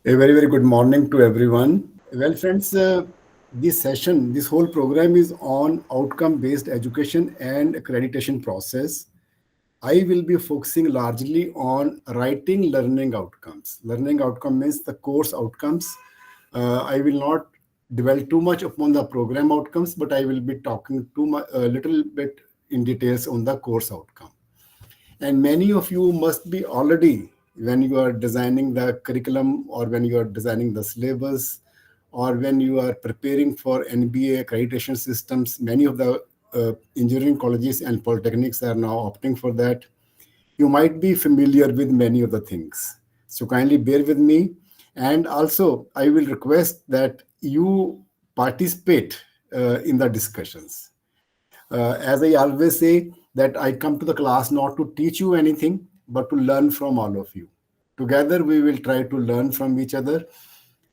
A very, very good morning to everyone. Well, friends, this whole program is on outcome-based education and accreditation process. I will be focusing largely on writing learning outcomes. Learning outcome means the course outcomes. I will not dwell too much upon the program outcomes, but I will be talking too much, a little bit in details on the course outcome. And many of you must be already, when you are designing the curriculum or when you are designing the syllabus or when you are preparing for NBA accreditation systems, many of the engineering colleges and polytechnics are now opting for that. You might be familiar with many of the things. So kindly bear with me. And also, I will request that you participate in the discussions. As I always say, that I come to the class not to teach you anything, but to learn from all of you. Together, we will try to learn from each other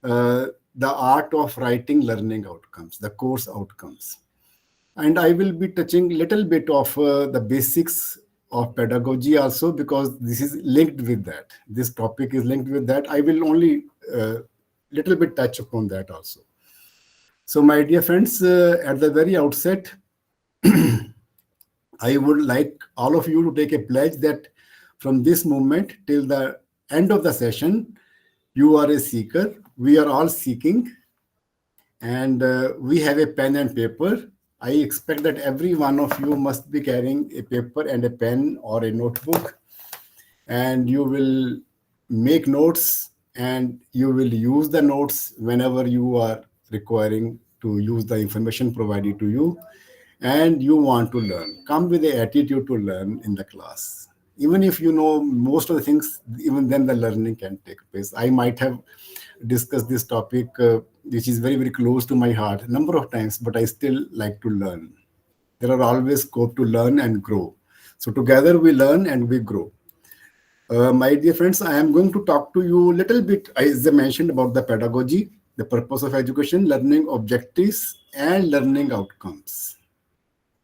the art of writing learning outcomes, the course outcomes. And I will be touching little bit of the basics of pedagogy also because this is linked with that. This topic is linked with that. I will only little bit touch upon that also. So, my dear friends, at the very outset, I would like all of you to take a pledge that from this moment till the end of the session, you are a seeker. We are all seeking, and we have a pen and paper. I expect that every one of you must be carrying a paper and a pen or a notebook, and you will make notes and you will use the notes whenever you are requiring to use the information provided to you and you want to learn. Come with the attitude to learn in the class. Even if you know most of the things, even then the learning can take place. I might have discussed this topic, which is very, very close to my heart, a number of times, but I still like to learn. There are always scope to learn and grow. So together we learn and we grow. My dear friends, I am going to talk to you a little bit, as I mentioned, about the pedagogy, the purpose of education, learning objectives, and learning outcomes.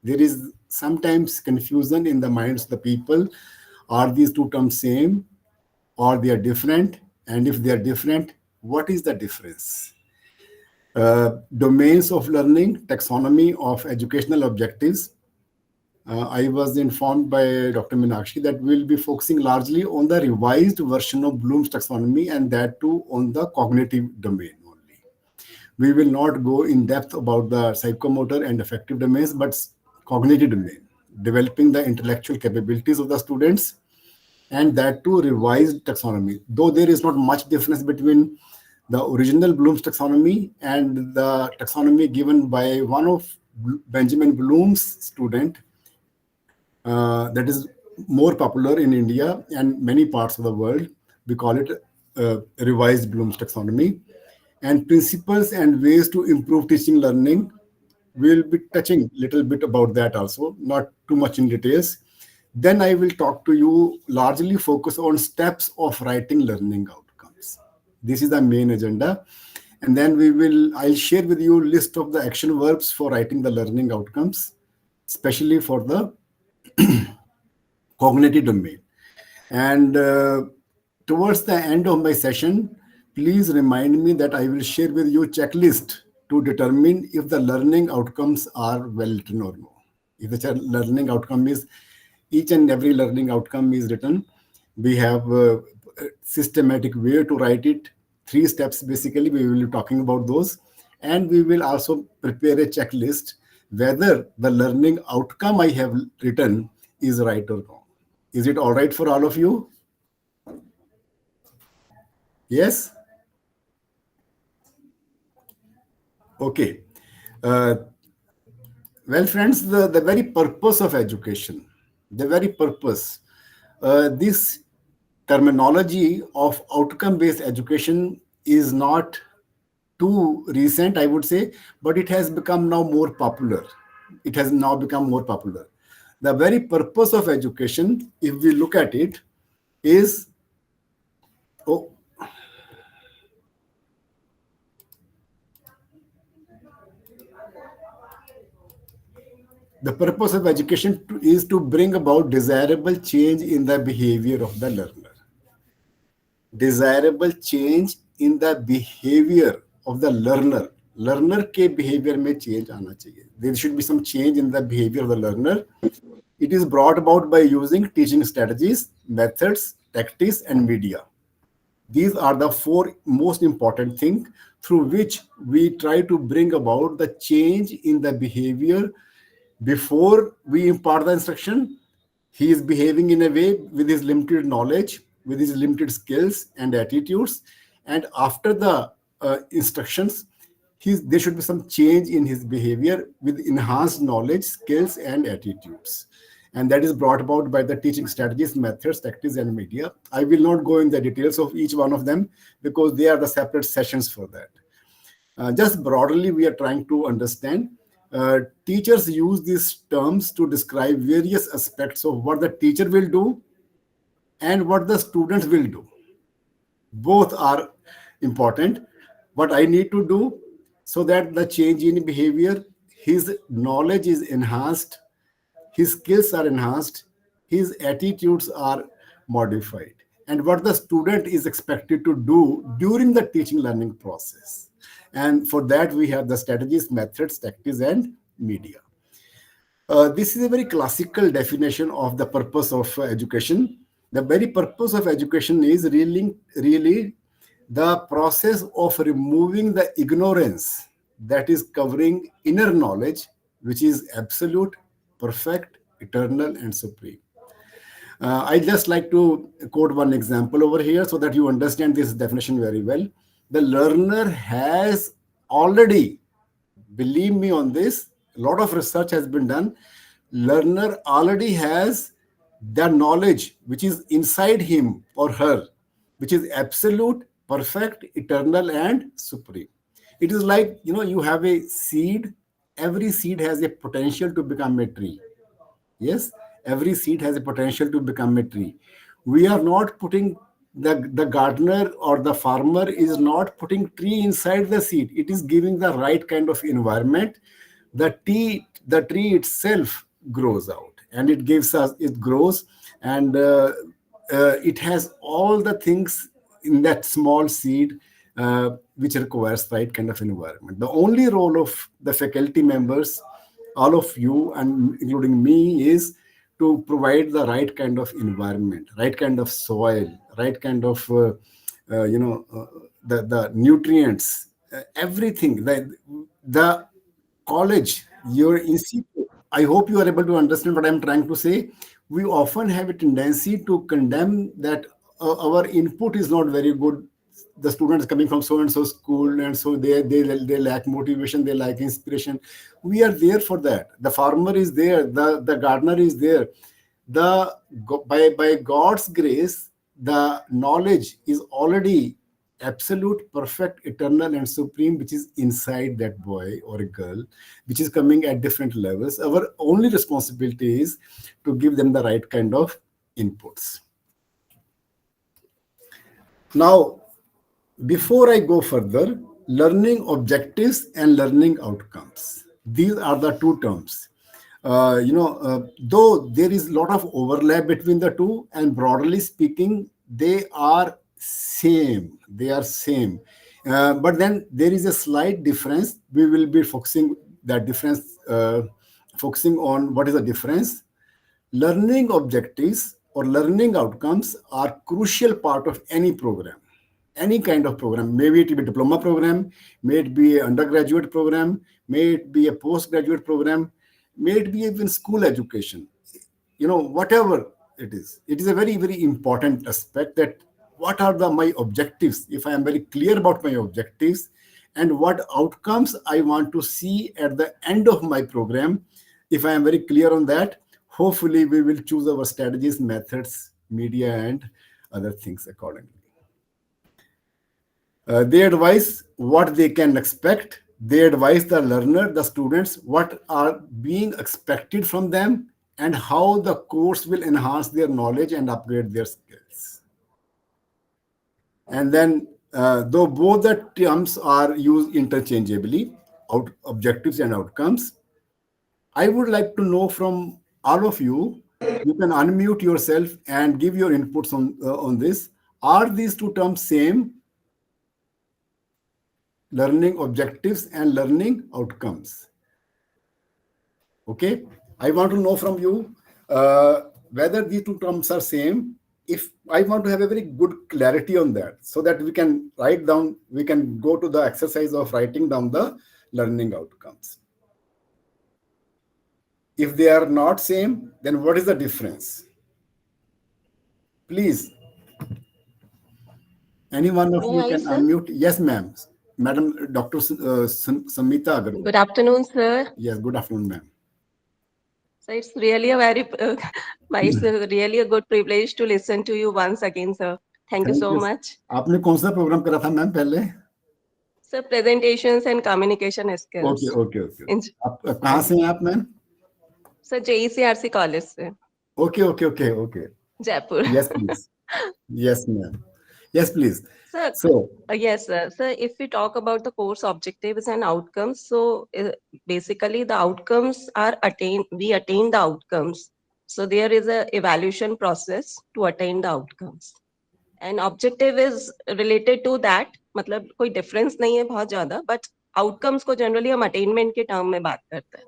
There is sometimes confusion in the minds of the people. Are these two terms same or they are different? And if they are different, what is the difference? Domains of learning, taxonomy of educational objectives. I was informed by Dr. Meenakshi that we'll be focusing largely on the revised version of Bloom's taxonomy and that too on the cognitive domain only. We will not go in depth about the psychomotor and affective domains, but cognitive domain, developing the intellectual capabilities of the students, and that too revised taxonomy. Though there is not much difference between the original Bloom's taxonomy and the taxonomy given by one of Benjamin Bloom's student, that is more popular in India and many parts of the world. We call it revised Bloom's taxonomy. And principles and ways to improve teaching learning. We'll be touching a little bit about that also, not too much in details. Then I will talk to you largely focus on steps of writing learning outcomes. This is the main agenda. And then I'll share with you a list of the action verbs for writing the learning outcomes, especially for the cognitive domain. And towards the end of my session, please remind me that I will share with you a checklist to determine if the learning outcomes are well written or no. If the learning outcome is, each and every learning outcome is written, we have a systematic way to write it. 3 steps basically, we will be talking about those. And we will also prepare a checklist whether the learning outcome I have written is right or wrong. Is it all right for all of you? Yes? Okay. Well, friends, the very purpose of education, the very purpose, this terminology of outcome-based education is not too recent, I would say, but it has become now more popular. It has now become more popular. The very purpose of education, if we look at it, is oh, the purpose of education is to bring about desirable change in the behavior of the learner. Desirable change in the behavior of the learner. Learner के behavior में change आना चाहिए. There should be some change in the behavior of the learner. It is brought about by using teaching strategies, methods, tactics, and media. These are the four most important things through which we try to bring about the change in the behavior. Before we impart the instruction, he is behaving in a way with his limited knowledge, with his limited skills and attitudes. And after the instructions, there should be some change in his behavior with enhanced knowledge, skills, and attitudes. And that is brought about by the teaching strategies, methods, tactics, and media. I will not go in the details of each one of them because they are the separate sessions for that. Just broadly, we are trying to understand. Teachers use these terms to describe various aspects of what the teacher will do and what the students will do. Both are important. What I need to do so that the change in behavior, his knowledge is enhanced, his skills are enhanced, his attitudes are modified, and what the student is expected to do during the teaching learning process. And for that, we have the strategies, methods, tactics, and media. This is a very classical definition of the purpose of education. The very purpose of education is really the process of removing the ignorance that is covering inner knowledge, which is absolute, perfect, eternal, and supreme. I just like to quote one example over here so that you understand this definition very well. The learner has already, believe me on this, a lot of research has been done. Learner already has the knowledge which is inside him or her, which is absolute, perfect, eternal, and supreme. It is like, you have a seed. Every seed has a potential to become a tree. Yes, every seed has a potential to become a tree. We are not putting the gardener or the farmer is not putting tree inside the seed. It is giving the right kind of environment. The tree itself grows out, and it grows, and it has all the things in that small seed which requires right kind of environment. The only role of the faculty members, all of you and including me, is to provide the right kind of environment, right kind of soil, right kind of the nutrients, everything. The college, your institute. I hope you are able to understand what I'm trying to say. We often have a tendency to condemn that our input is not very good. The students coming from so and so school, and so they lack motivation, they lack inspiration. We are there for that. The farmer is there, the gardener is there. By God's grace, the knowledge is already absolute, perfect, eternal, and supreme, which is inside that boy or a girl, which is coming at different levels. Our only responsibility is to give them the right kind of inputs. Now, before I go further, learning objectives and learning outcomes. These are the two terms. Though there is a lot of overlap between the two, and broadly speaking, they are same. They are same. But then there is a slight difference. We will be focusing that difference, focusing on what is the difference. Learning objectives or learning outcomes are crucial part of any program. Any kind of program, maybe it be a diploma program, may it be an undergraduate program, may it be a postgraduate program, may it be even school education, whatever it is a very, very important aspect that what are my objectives, if I am very clear about my objectives, and what outcomes I want to see at the end of my program. If I am very clear on that, hopefully we will choose our strategies, methods, media, and other things accordingly. They advise what they can expect. They advise the learner, the students, what are being expected from them and how the course will enhance their knowledge and upgrade their skills. And then, though both the terms are used interchangeably, objectives and outcomes, I would like to know from all of you, you can unmute yourself and give your inputs on this. Are these two terms same? learning objectives and learning outcomes. Okay, I want to know from you whether these two terms are same. If I want to have a very good clarity on that, so that we can write down, we can go to the exercise of writing down the learning outcomes. If they are not same, then what is the difference? Please, any one of May you I, can sir? unmute. Yes, ma'am. Madam Dr. Samita Agarwal. Good afternoon, sir. Yes, good afternoon, ma'am. So it's really a very, it's a really a good privilege to listen to you once again, sir. Thank you thank so you. much. आपने कौन सा programme करा था ma'am पहले? Sir, presentations and communication okay skills. Okay okay. In, आप कहाँ yes. से हैं आप ma'am? Sir, JECRC College, sir. Okay okay okay okay. Jaipur. Yes please. Yes ma'am. Yes please. Sir, so yes, sir. Sir, if we talk about the course objectives and outcomes, so basically the outcomes are attained, we attain the outcomes. So there is a evaluation process to attain the outcomes. And objective is related to that, मतलब कोई difference नहीं है बहुत ज़्यादा, but outcomes को generally हम attainment के term में बात करते हैं.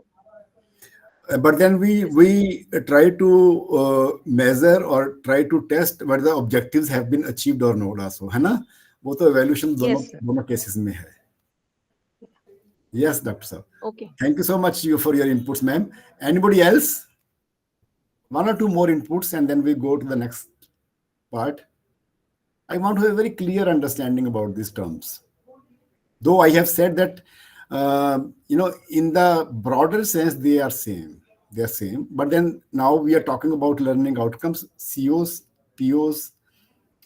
but then we try to measure or try to test whether the objectives have been achieved or not also, है ना? वो तो evaluation दोनों Yes, sir. दोनों cases में है। Yes, Dr. Sir. Okay. Thank you so much for your inputs, ma'am. Anybody else? One or two more inputs, and then we go to the next part. I want to have a very clear understanding about these terms. Though I have said that, in the broader sense, they are same. They are same. But then now we are talking about learning outcomes, COs, POs,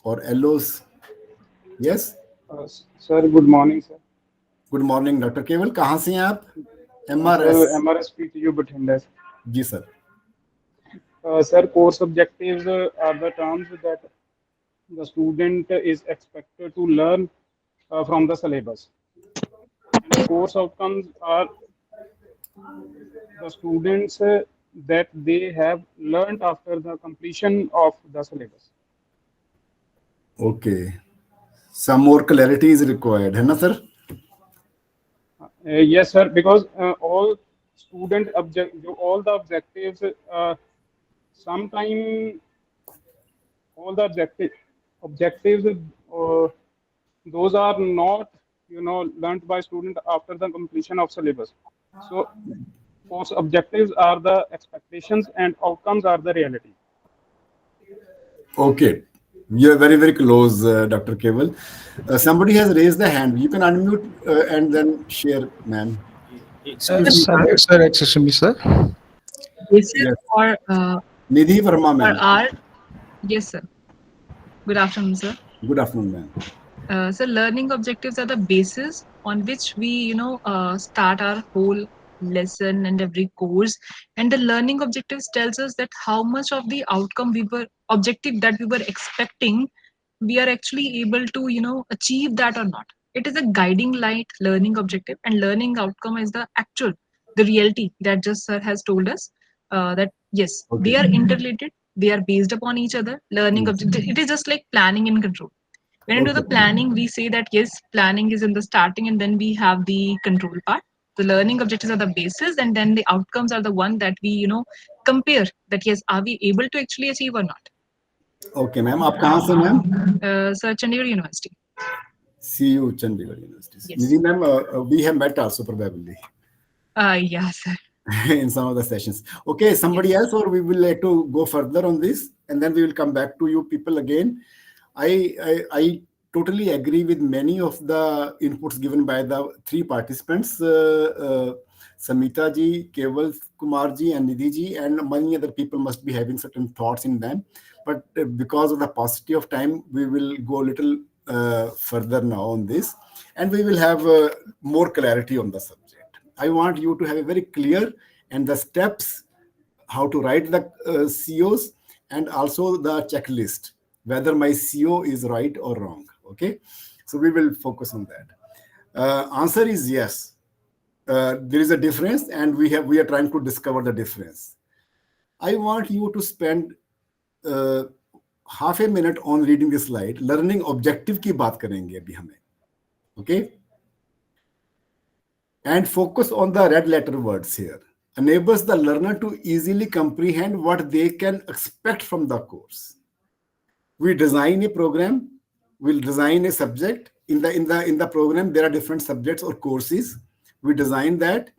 or LOs. Yes. Sir, good morning, sir. Good morning, Dr. Keval. कहाँ से हैं आप? Sir, MRS. MRSP to you, Bathinda. Ji sir. Sir, course objectives are the terms that the student is expected to learn from the syllabus. And course outcomes are the students that they have learned after the completion of the syllabus. Okay. Some more clarity is required, है ना sir? Yes, sir, because all all the objectives, sometime all the objectives, those are not, learnt by student after the completion of syllabus. So, course objectives are the expectations and outcomes are the reality. Okay. You are very, very close, Dr. Keval. Somebody has raised the hand. You can unmute and then share, ma'am. Excuse me. Sir, excuse me, sir. This is Yes. for Nidhi Verma, for ma'am. our yes, sir. Good afternoon, sir. Good afternoon, ma'am. So learning objectives are the basis on which we, start our whole lesson and every course. And the learning objectives tells us that how much of the outcome we were objective that we were expecting, we are actually able to, achieve that or not. It is a guiding light, learning objective, and learning outcome is the actual, the reality that just sir has told us. That yes, they Okay. are interrelated. They are based upon each other. Learning Yes. objective. It is just like planning and control. When into the Okay. planning, we say that yes, planning is in the starting, and then we have the control part. The learning objectives are the basis, and then the outcomes are the one that we compare. That yes, are we able to actually achieve or not? Okay, ma'am. आप कहाँ से, ma'am? Sir, Chandigarh University. CU Chandigarh University. Yes. Nidhi, ma'am, we have met also probably Yeah, sir. in some of the sessions. Okay, somebody Yes. else, or we will like to go further on this, and then we will come back to you people again. I totally agree with many of the inputs given by the three participants, Samita ji, Keval Kumar ji, and Nidhi ji, and many other people must be having certain thoughts in them. But because of the paucity of time, we will go a little further now on this, and we will have more clarity on the subject. I want you to have a very clear and the steps how to write the COs and also the checklist whether my CO is right or wrong. Okay, so we will focus on that. Answer is yes. There is a difference, and we are trying to discover the difference. I want you to spend half a minute on reading this slide. Learning objective की बात करेंगे अभी हमें. Okay. And focus on the red letter words here. Enables the learner to easily comprehend what they can expect from the course. We design a program, we'll design a subject. In the program, there are different subjects or courses. We design that,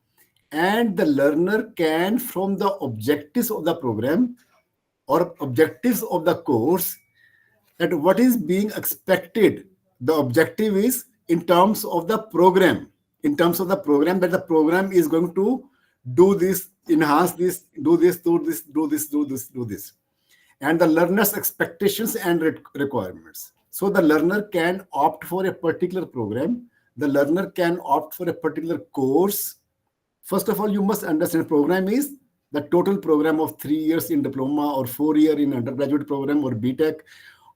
and the learner can, from the objectives of the program or objectives of the course, that what is being expected. The objective is in terms of the program, that the program is going to do this, enhance this, do this, do this, do this, do this, do this, and the learner's expectations and requirements. So the learner can opt for a particular program, the learner can opt for a particular course. First of all, you must understand program is the total program of 3 years in diploma, or 4 year in undergraduate program, or BTech,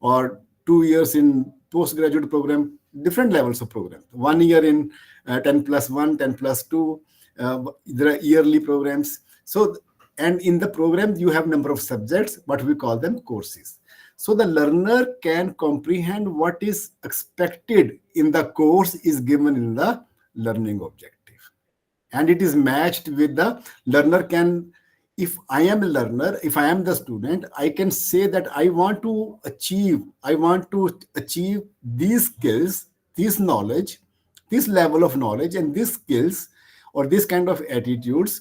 or 2 years in postgraduate program, different levels of program. 1 year in 10+1, 10+2, there are yearly programs. So, and in the program, you have number of subjects, but we call them courses. So the learner can comprehend what is expected in the course is given in the learning objective. And it is matched with the learner can, if I am a learner, if I am the student, I can say that I want to achieve these skills, this knowledge, this level of knowledge, and these skills or this kind of attitudes.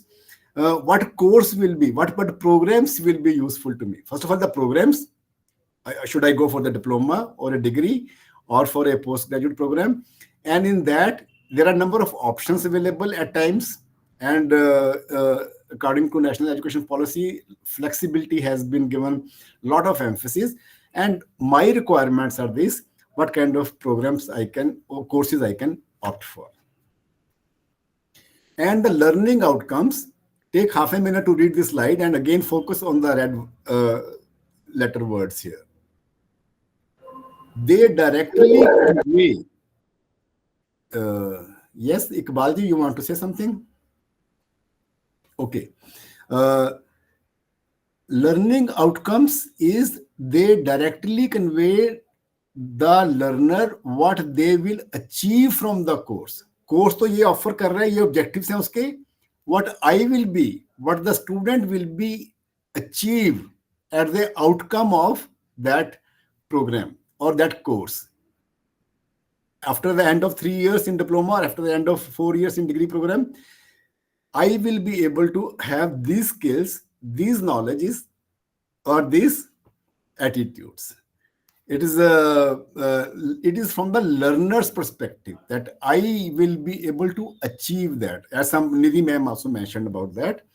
What course will be, what programs will be useful to me? First of all, the programs. Should I go for the diploma or a degree or for a postgraduate program? And in that, there are a number of options available at times. And according to national education policy, flexibility has been given a lot of emphasis. And my requirements are this: what kind of programs I can, or courses I can opt for. And the learning outcomes, take half a minute to read this slide and again focus on the red letter words here. They directly convey. Yes, Iqbalji, you want to say something? Okay. Learning outcomes is they directly convey the learner what they will achieve from the course. Course तो ये offer कर रहा है, ये objectives हैं उसके. What I will be, what the student will be achieve at the outcome of that program or that course. After the end of 3 years in diploma, or after the end of 4 years in degree program, I will be able to have these skills, these knowledges, or these attitudes. It is from the learner's perspective that I will be able to achieve that. As some Nidhi ma'am also mentioned about that.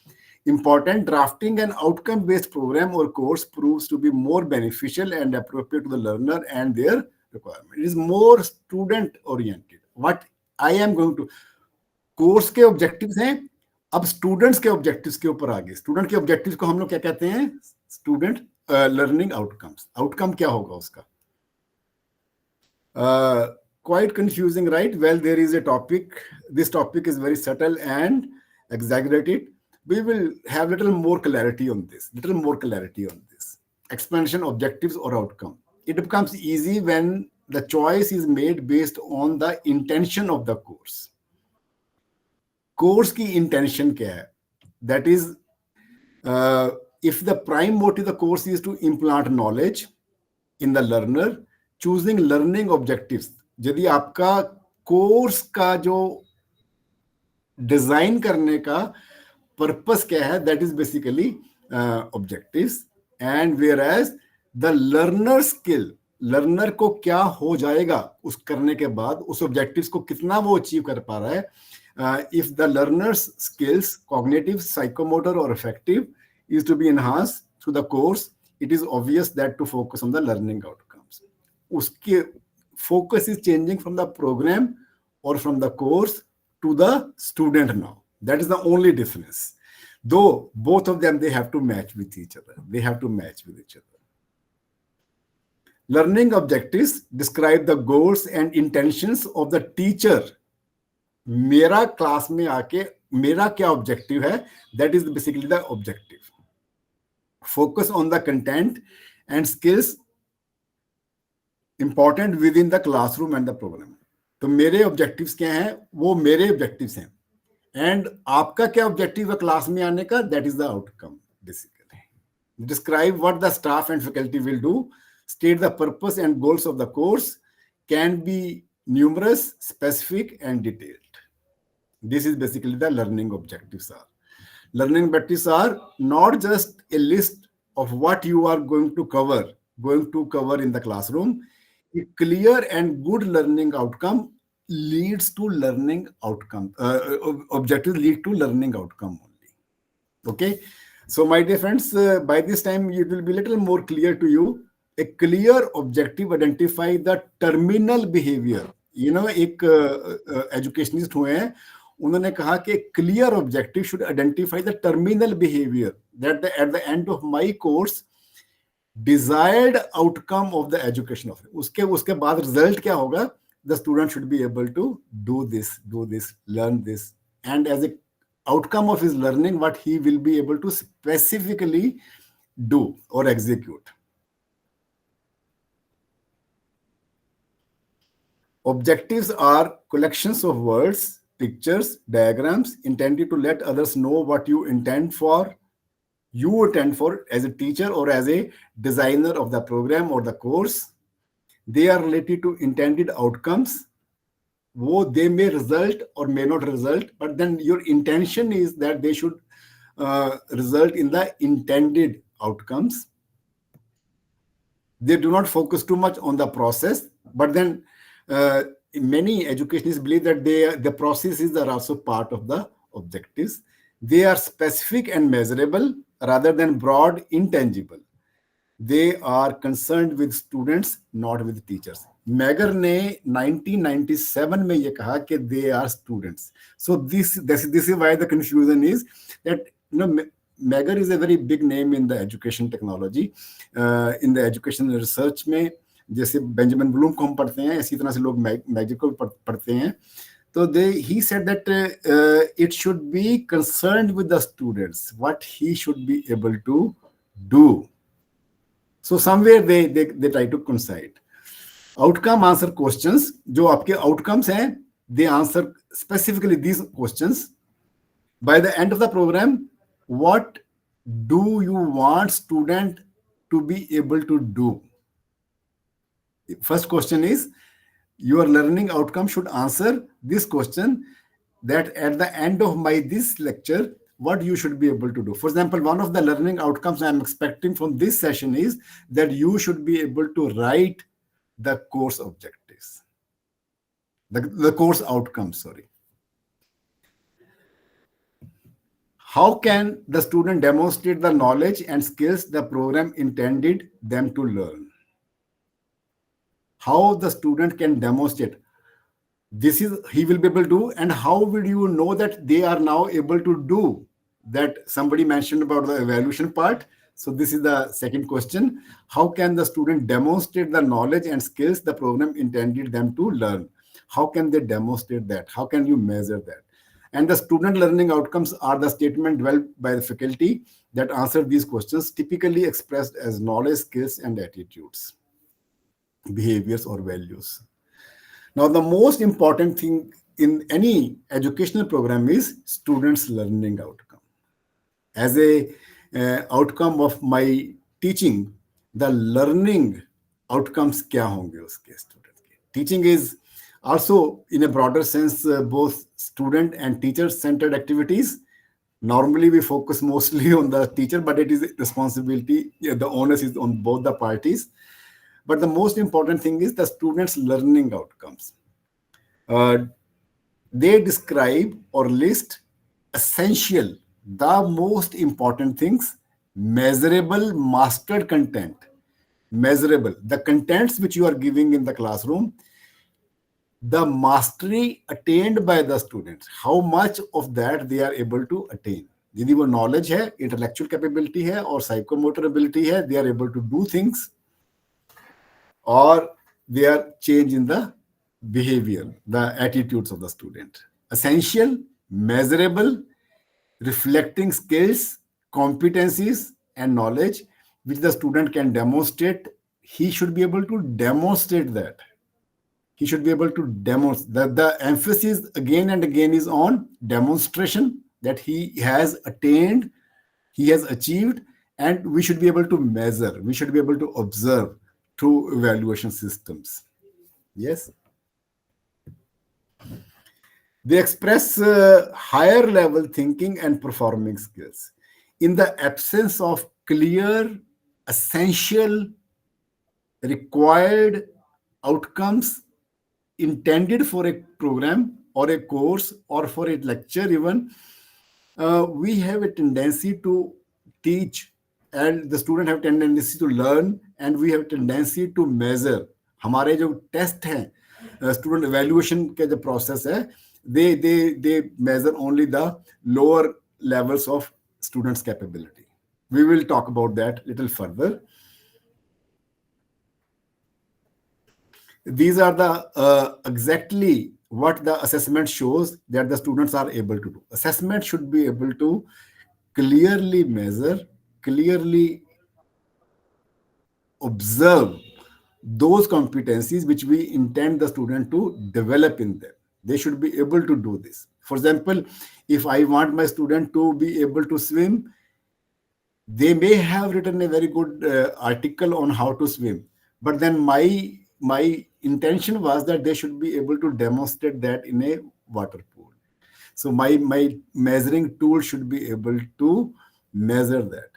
Important, drafting an outcome-based program or course proves to be more beneficial and appropriate to the learner and their requirement. It is more student-oriented. What I am going to, course के objectives हैं, अब students के objectives के ऊपर आगे. Student के objectives को हम लोग क्या कहते हैं? Student learning outcomes. आउटकम क्या होगा उसका? Quite confusing, right? Well, there is a topic. This topic is very subtle and exaggerated. We will have little more clarity on this. Expansion, objectives, or outcome. It becomes easy when the choice is made based on the intention of the course. Course की intention क्या है? That is, if the prime motive of the course is to implant knowledge in the learner, choosing learning objectives. यदि आपका course का जो design करने का purpose क्या है, that is basically objectives. And whereas the learner skill, learner को क्या हो जाएगा उस करने के बाद, उस ऑब्जेक्टिव्स को कितना वो अचीव कर पा रहा है. If the learner's skills, cognitive, psychomotor, or affective, is to be enhanced through the course, it is obvious that to focus on the learning outcomes. उसके focus is changing from the program or from the course to the student now. That is the only difference. Though both of them, they have to match with each other. Learning objectives describe the goals and intentions of the teacher. मेरा class में आके मेरा क्या objective है, that is basically the objective. Focus on the content and skills important within the classroom and the program. तो मेरे objectives क्या हैं? वो मेरे ऑब्जेक्टिव्स हैं. एंड आपका क्या ऑब्जेक्टिव है क्लास में आने का, that is the outcome basically. Describe what the staff and faculty will do, state the purpose and goals of the course, can be numerous, specific and detailed. This is basically the learning objectives are. Learning objectives are not just a list of what you are going to cover in the classroom. A clear and good learning outcome leads to learning outcome. Objectives lead to learning outcome only. Okay. So, my dear friends, by this time it will be a little more clear to you. A clear objective identify the terminal behavior. You know, एक educationist हुए हैं, उन्होंने कहा कि clear objective should identify the terminal behaviour that at the end of my course desired outcome of the education of उसके बाद result क्या होगा, the student should be able to do this learn this, and as a outcome of his learning what he will be able to specifically do or execute. Objectives are collections of words, pictures, diagrams intended to let others know what you intend for as a teacher or as a designer of the program or the course. They are related to intended outcomes. They may result or may not result, but then your intention is that they should result in the intended outcomes. They do not focus too much on the process, but then many educationists believe that the processes are also part of the objectives. They are specific and measurable rather than broad, intangible. They are concerned with students, not with teachers. Megger ने 1997 में ये कहा कि they are students. So this is why the confusion is that Megger is a very big name in the education technology, in the education research में. जैसे Benjamin Bloom को हम पढ़ते हैं, इसी तरह से लोग मैगर को पढ़ते हैं. So he said that it should be concerned with the students, what he should be able to do. So somewhere they try to coincide. Outcome answer questions, जो आपके outcomes हैं, they answer specifically these questions. By the end of the program, what do you want student to be able to do? First question is, your learning outcome should answer this question, that at the end of this lecture, what you should be able to do. For example, one of the learning outcomes I am expecting from this session is that you should be able to write the course objectives, the course outcomes, sorry. How can the student demonstrate the knowledge and skills the program intended them to learn? How the student can demonstrate this is he will be able to do, and how will you know that they are now able to do that? Somebody mentioned about the evaluation part. So this is the second question. How can the student demonstrate the knowledge and skills the program intended them to learn? How can they demonstrate that? How can you measure that? And the student learning outcomes are the statement developed by the faculty that answer these questions, typically expressed as knowledge, skills, and attitudes, behaviors, or values. Now, the most important thing in any educational program is students' learning outcome. As a outcome of my teaching, the learning outcomes क्या होंगे उसके student के? Teaching is also, in a broader sense, both student and teacher-centered activities. Normally, we focus mostly on the teacher, but it is responsibility. The onus is on both the parties. But the most important thing is the students' learning outcomes. They describe or list essential, the most important things, measurable, mastered content. Measurable, the contents which you are giving in the classroom, the mastery attained by the students, how much of that they are able to attain. यदि वो knowledge है, intellectual capability है और psychomotor ability है, they are able to do things, or they are change in the behavior, the attitudes of the student. Essential, measurable, reflecting skills, competencies, and knowledge which the student can demonstrate. He should be able to demonstrate that. He should be able to demonstrate. The emphasis again and again is on demonstration that he has attained, he has achieved, and we should be able to measure, we should be able to observe through evaluation systems. Yes. They express higher level thinking and performing skills. In the absence of clear, essential, required outcomes intended for a program or a course or for a lecture, even, we have a tendency to teach, and the student have tendency to learn, and we have tendency to measure. हमारे जो test हैं, student evaluation के जो process है, they measure only the lower levels of students capability. We will talk about that little further. These are the exactly what the assessment shows that the students are able to do. Assessment should be able to clearly measure, clearly observe those competencies which we intend the student to develop in them. They should be able to do this. For example, if I want my student to be able to swim, they may have written a very good article on how to swim, but then my intention was that they should be able to demonstrate that in a water pool. So my measuring tool should be able to measure that.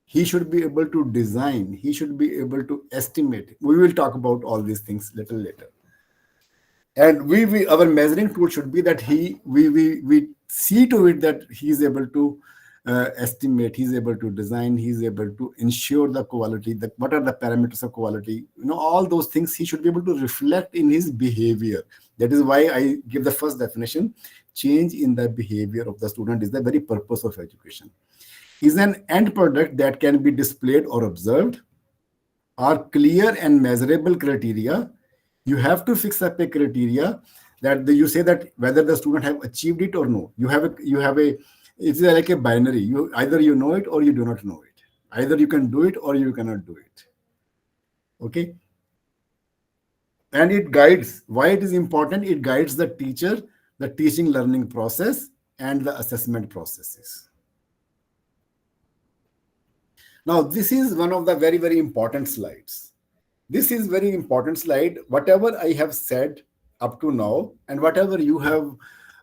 He should be able to design, he should be able to estimate. We will talk about all these things little later. And we our measuring tool should be that we see to it that he is able to estimate, he's able to design, he's able to ensure the quality, that what are the parameters of quality, all those things he should be able to reflect in his behavior. That is why I give the first definition: change in the behavior of the student is the very purpose of education. Is an end product that can be displayed or observed, are clear and measurable criteria. You have to fix up a criteria that you say that whether the student have achieved it or no. You have a it's like a binary. You either you know it or you do not know it. Either you can do it or you cannot do it. Okay. And it guides. Why it is important? It guides the teacher, the teaching learning process, and the assessment processes. Now, this is one of the very, very important slides. This is very important slide. Whatever I have said up to now, and whatever you have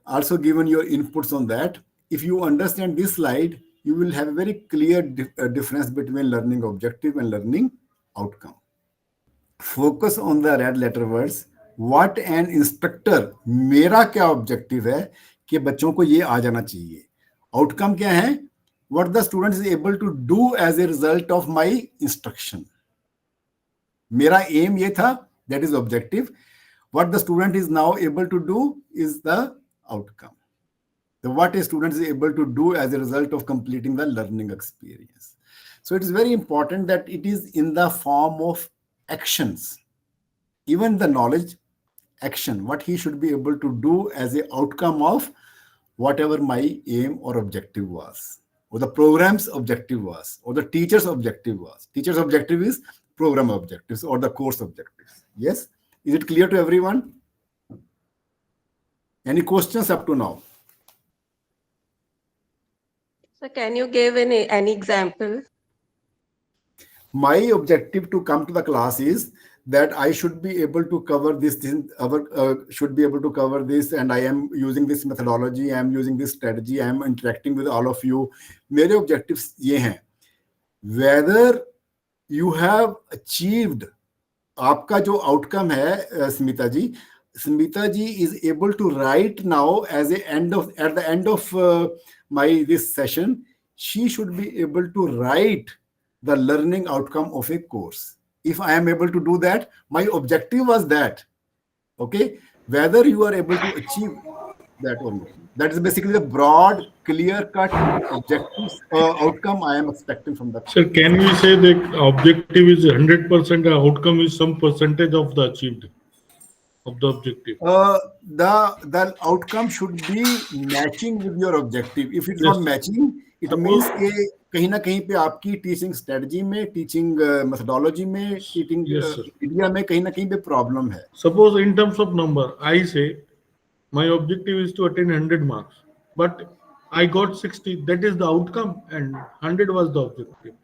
also given your inputs on that, if you understand this slide, you will have a very clear difference between learning objective and learning outcome. Focus on the red letter words. What an instructor, मेरा क्या objective है कि बच्चों को ये आ जाना चाहिए. Outcome क्या है? What the student is able to do as a result of my instruction. मेरा aim ये था, that is objective. What the student is now able to do is the outcome. So what a student is able to do as a result of completing the learning experience. So it is very important that it is in the form of actions. Even the knowledge, action, what he should be able to do as an outcome of whatever my aim or objective was, or the program's objective was, or the teacher's objective was. Teacher's objective is program objectives or the course objectives. Yes? Is it clear to everyone? Any questions up to now? So can you give any example? My objective to come to the class is that I should be able to cover this, should be able to cover this, and I am using this methodology, I am using this strategy, I am interacting with all of you. मेरे objectives ये हैं. Whether you have achieved, आपका जो outcome है, Smita ji is able to write now at the end of this session, she should be able to write the learning outcome of a course. If I am able to do that, my objective was that. Okay, whether you are able to achieve that or not. That is basically the broad, clear-cut objectives outcome I am expecting from the course. Sir, can we say that objective is 100%, outcome is some percentage of the achieved of the objective? The outcome should be matching with your objective. If it's not matching, it means Suppose, कि कहीं ना कहीं पे आपकी teaching strategy में, teaching methodology में, teaching yes, sir. Media में कहीं ना कहीं पे प्रॉब्लम है. Suppose in terms of number, I say my objective is to attain 100 marks, but I got 60. That is the outcome, and 100 was the objective.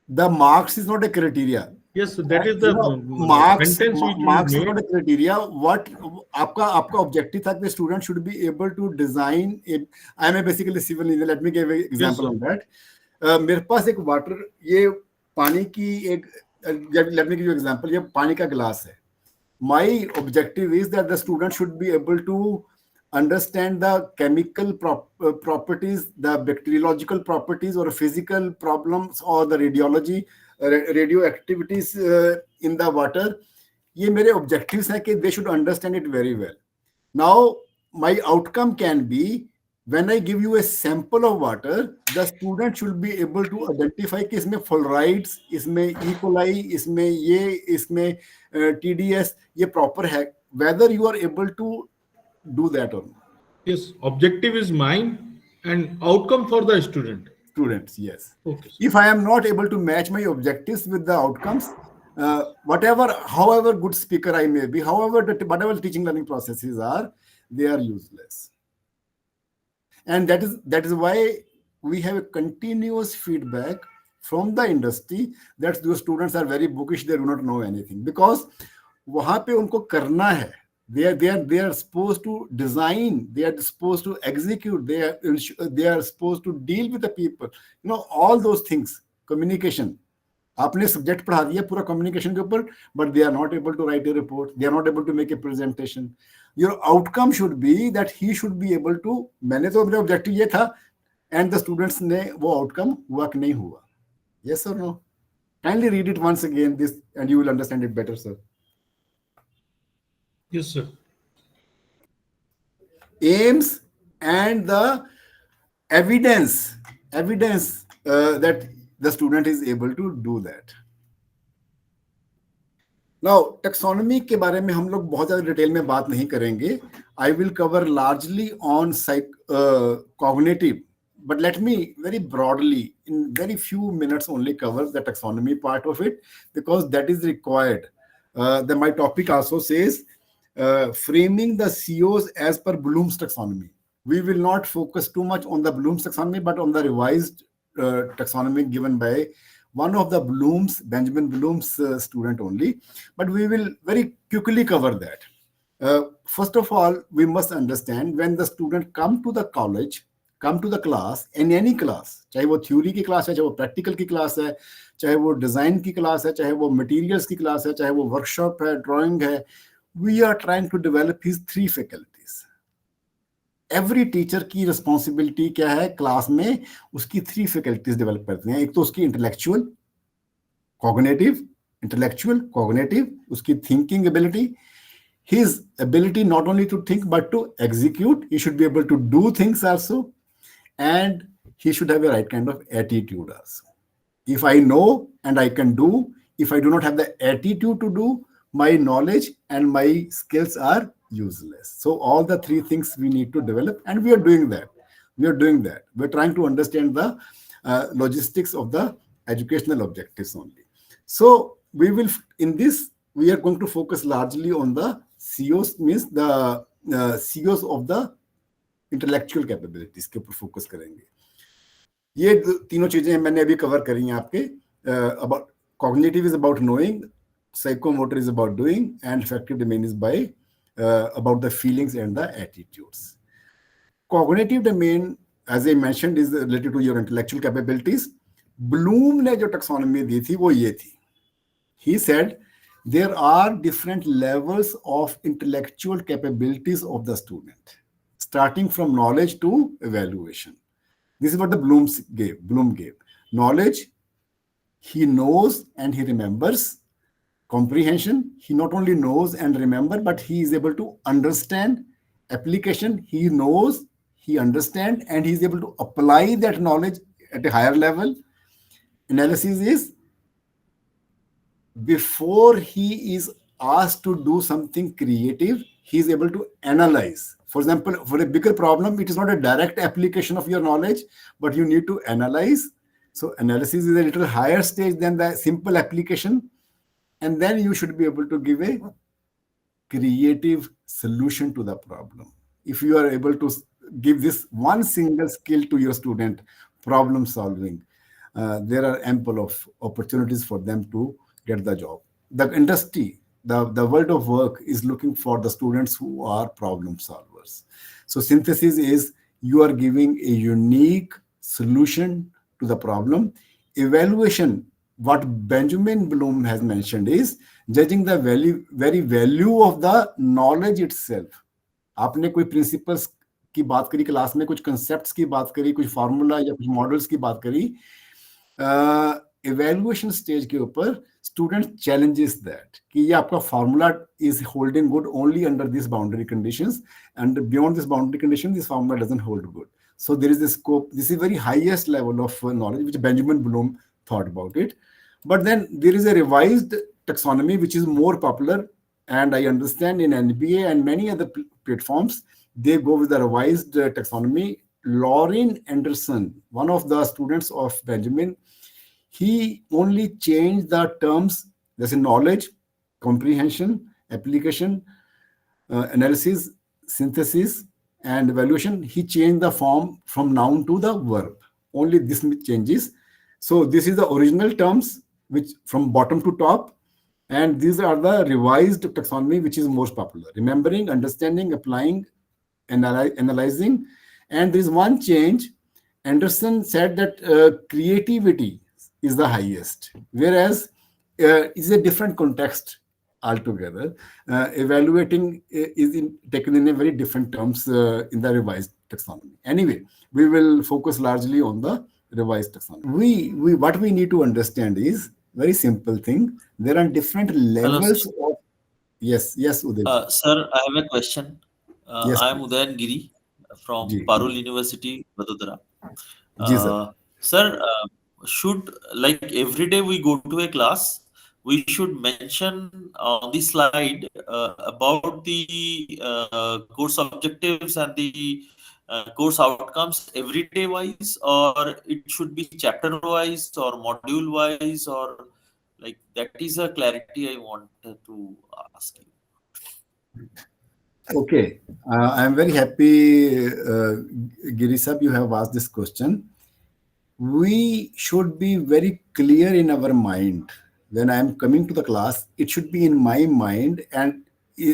The marks is not a criteria. Yes, that is You the know, marks sentence which we marks is not made. a criteria. What आपका आपका objective था कि student should be able to design a. I am a basically civil engineer. Let me give an Yes, example sir. on that. मेरे पास एक water, ये पानी की एक, let me give you example. ये पानी का गिलास है. My objective is that the student should be able to understand the chemical properties, the bacteriological properties, or physical problems, or the radiology, radioactivities in the water. ये मेरे objectives हैं कि they should understand it very well. Now, my outcome can be when I give you a sample of water, the student should be able to identify कि इसमें fluorides, इसमें E. coli, इसमें ये, इसमें TDS, ये proper है. Whether you are able to do that or not. Yes, objective is mine and outcome for the student. Students, yes. Okay, sir. If I am not able to match my objectives with the outcomes, whatever, however good speaker I may be, whatever teaching learning processes are, they are useless. And that is why we have a continuous feedback from the industry that those students are very bookish, they do not know anything, because वहां पे उनको करना है. They are supposed to design, they are supposed to execute, they are supposed to deal with the people, all those things. Communication, आपने subject पढ़ा दिया पूरा communication के ऊपर, but they are not able to write a report, they are not able to make a presentation. Your outcome should be that he should be able to, मैंने तो मेरा objective ये था, and the students ने वो outcome हुआ कि नहीं हुआ. Yes or no? Kindly read it once again, this, and you will understand it better, sir. Yes, sir. Aims and the evidence that the student is able to do that. Now, taxonomy के बारे में हम लोग बहुत ज़्यादा detail में बात नहीं करेंगे. I will cover largely on cognitive, but let me very broadly, in very few minutes only, cover the taxonomy part of it, because that is required. My topic also says framing the COs as per Bloom's taxonomy. We will not focus too much on the Bloom's taxonomy, but on the revised taxonomy given by one of the Benjamin Bloom's student only. But we will very quickly cover that. First of all, we must understand when the student come to the college, come to the class, in any class, चाहे वो theory की class है, चाहे वो practical की class है, चाहे वो design की class है, चाहे वो materials की class है, चाहे वो workshop है, drawing है, we are trying to develop his 3 faculties. Every teacher की responsibility क्या है क्लास में, उसकी 3 faculties develop करते हैं. एक तो उसकी intellectual, cognitive, उसकी thinking ability, his ability not only to think but to execute. He should be able to do things also, and he should have a right kind of attitude also. If I know and I can do, if I do not have the attitude to do, my knowledge and my skills are useless. So all the 3 things we need to develop, and we are doing that. We're trying to understand the logistics of the educational objectives only. So we are going to focus largely on the COs, means the COs of the intellectual capabilities के ऊपर focus करेंगे. ये तीनों चीजें मैंने अभी cover करी हैं आपके. About cognitive is about knowing, psychomotor is about doing, and affective domain is about the feelings and the attitudes. Cognitive domain, as I mentioned, is related to your intellectual capabilities. Bloom ने जो taxonomy दी थी वो ये थी. He said there are different levels of intellectual capabilities of the student, starting from knowledge to evaluation. This is what the Bloom gave. Knowledge, he knows and he remembers. Comprehension, he not only knows and remember, but he is able to understand. Application, he knows, he understands, and he is able to apply that knowledge at a higher level. Analysis is before he is asked to do something creative, he is able to analyze. For example, for a bigger problem, it is not a direct application of your knowledge, but you need to analyze. So analysis is a little higher stage than the simple application. And then you should be able to give a creative solution to the problem. If you are able to give this one single skill to your student, problem solving, there are ample of opportunities for them to get the job. The industry, the world of work is looking for the students who are problem solvers. So synthesis is you are giving a unique solution to the problem. Evaluation, what Benjamin Bloom has mentioned, is judging the very value of the knowledge itself. आपने कोई principles की बात करी class में, कुछ concepts की बात करी, कुछ फार्मूला या कुछ मॉडल्स की बात करी, इवेल्युएशन स्टेज के ऊपर स्टूडेंट चैलेंजेस दैट कि ये आपका formula is holding good only under this boundary conditions, and beyond this boundary condition this formula doesn't hold good. So there is a scope. This is very highest level of knowledge, which Benjamin Bloom thought about it. But then there is a revised taxonomy, which is more popular. And I understand in NBA and many other platforms, they go with the revised taxonomy. Lauren Anderson, one of the students of Benjamin, he only changed the terms. There's a knowledge, comprehension, application, analysis, synthesis, and evaluation. He changed the form from noun to the verb. Only this changes. So this is the original terms, which from bottom to top, and these are the revised taxonomy, which is most popular. Remembering, understanding, applying, analyzing. And there is one change. Anderson said that creativity is the highest, whereas it's a different context altogether. Evaluating is taken in a very different terms in the revised taxonomy. Anyway, we will focus largely on the revised taxonomy. What we need to understand is very simple thing. There are different Hello, levels sir. of. Yes, Uday. Sir, I have a question. Yes, I am please. Udayan Giri from Ji, Parul University, Vadodara. ji sir. Sir, should, like, every day we go to a class, we should mention on the slide about the course objectives and the course outcomes every day wise, or it should be chapter wise or module wise, or like that is a clarity I want to ask you. Okay. I am very happy, Giri Sab, you have asked this question. We should be very clear in our mind. When I am coming to the class, it should be in my mind, and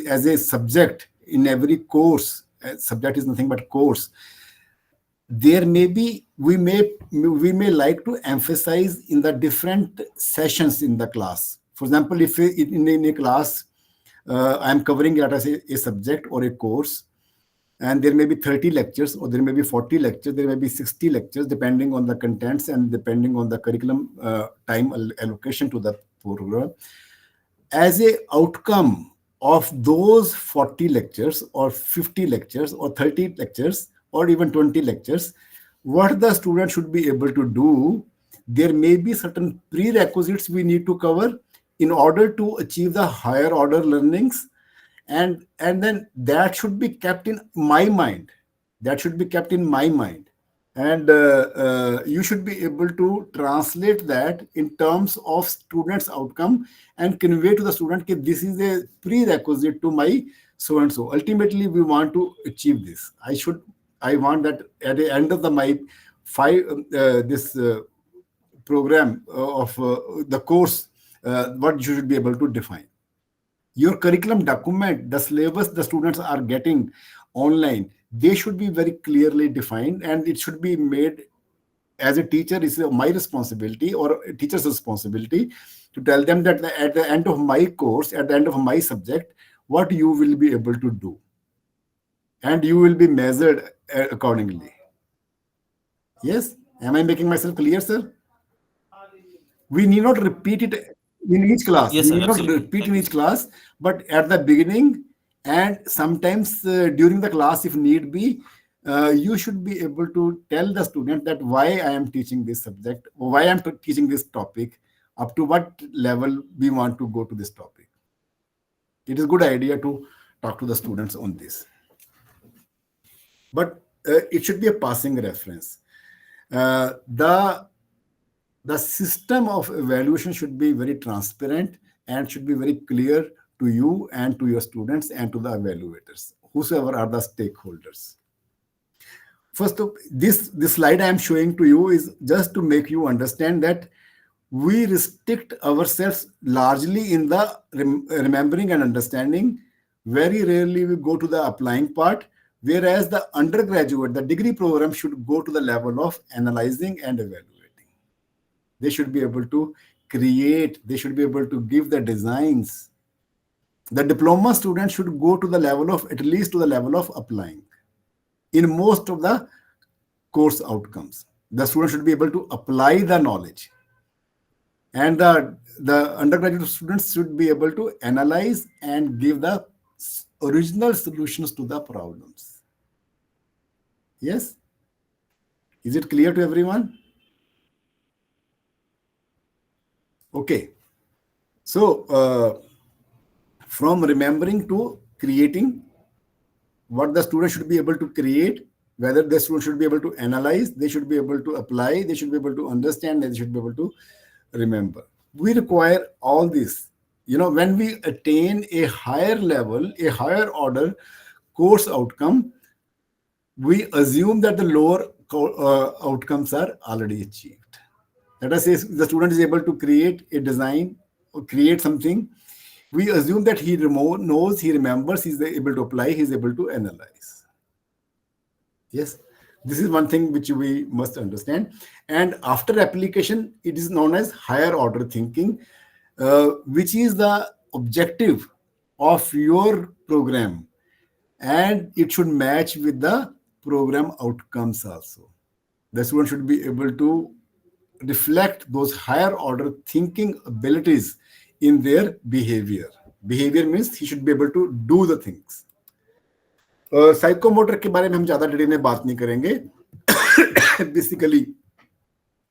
as a subject in every course, subject is nothing but course. There may be, we may like to emphasize in the different sessions in the class. For example, if in a class, I am covering, let us say, a subject or a course, and there may be 30 lectures, or there may be 40 lectures, there may be 60 lectures, depending on the contents and depending on the curriculum time allocation to the program. As a outcome of those 40 lectures or 50 lectures or 30 lectures or even 20 lectures, what the student should be able to do, there may be certain prerequisites we need to cover in order to achieve the higher order learnings, and then that should be kept in my mind. That should be kept in my mind. And you should be able to translate that in terms of student's outcome and convey to the student that this is a prerequisite to my so-and-so. Ultimately, we want to achieve this. I want that at the end of my program of the course, what you should be able to define. Your curriculum document, the syllabus the students are getting online, they should be very clearly defined, and it should be made as a teacher. It's my responsibility or a teacher's responsibility to tell them that at the end of my course, at the end of my subject, what you will be able to do. And you will be measured accordingly. Yes? Am I making myself clear, sir? We need not repeat it in each class. Yes, We sir, need not absolutely. repeat Thank in you, each sir. class, but at the beginning and sometimes during the class, if need be, you should be able to tell the student that why I am teaching this subject, or why I am teaching this topic, up to what level we want to go to this topic. It is a good idea to talk to the students on this. But it should be a passing reference. The system of evaluation should be very transparent and should be very clear to you and to your students and to the evaluators, whosoever are the stakeholders. First, this slide I am showing to you is just to make you understand that we restrict ourselves largely in the remembering and understanding. Very rarely we go to the applying part, whereas the undergraduate, the degree program should go to the level of analyzing and evaluating. They should be able to create, they should be able to give the designs. The diploma student should go to the level of, at least to the level of applying. In most of the course outcomes, the student should be able to apply the knowledge. And the undergraduate students should be able to analyze and give the original solutions to the problems. Yes? Is it clear to everyone? Okay. So, from remembering to creating, what the student should be able to create, whether the student should be able to analyze, they should be able to apply, they should be able to understand, they should be able to remember. We require all this. When we attain a higher level, a higher order course outcome, we assume that the lower outcomes are already achieved. Let us say the student is able to create a design or create something. We assume that he knows, he remembers, he's able to apply, he's able to analyze. Yes, this is one thing which we must understand. And after application, it is known as higher order thinking, which is the objective of your program. And it should match with the program outcomes also. The student should be able to reflect those higher order thinking abilities in their behavior. Behavior means he should be able to do the things. Psychomotor के बारे में हम ज्यादा detail में बात नहीं करेंगे. Basically,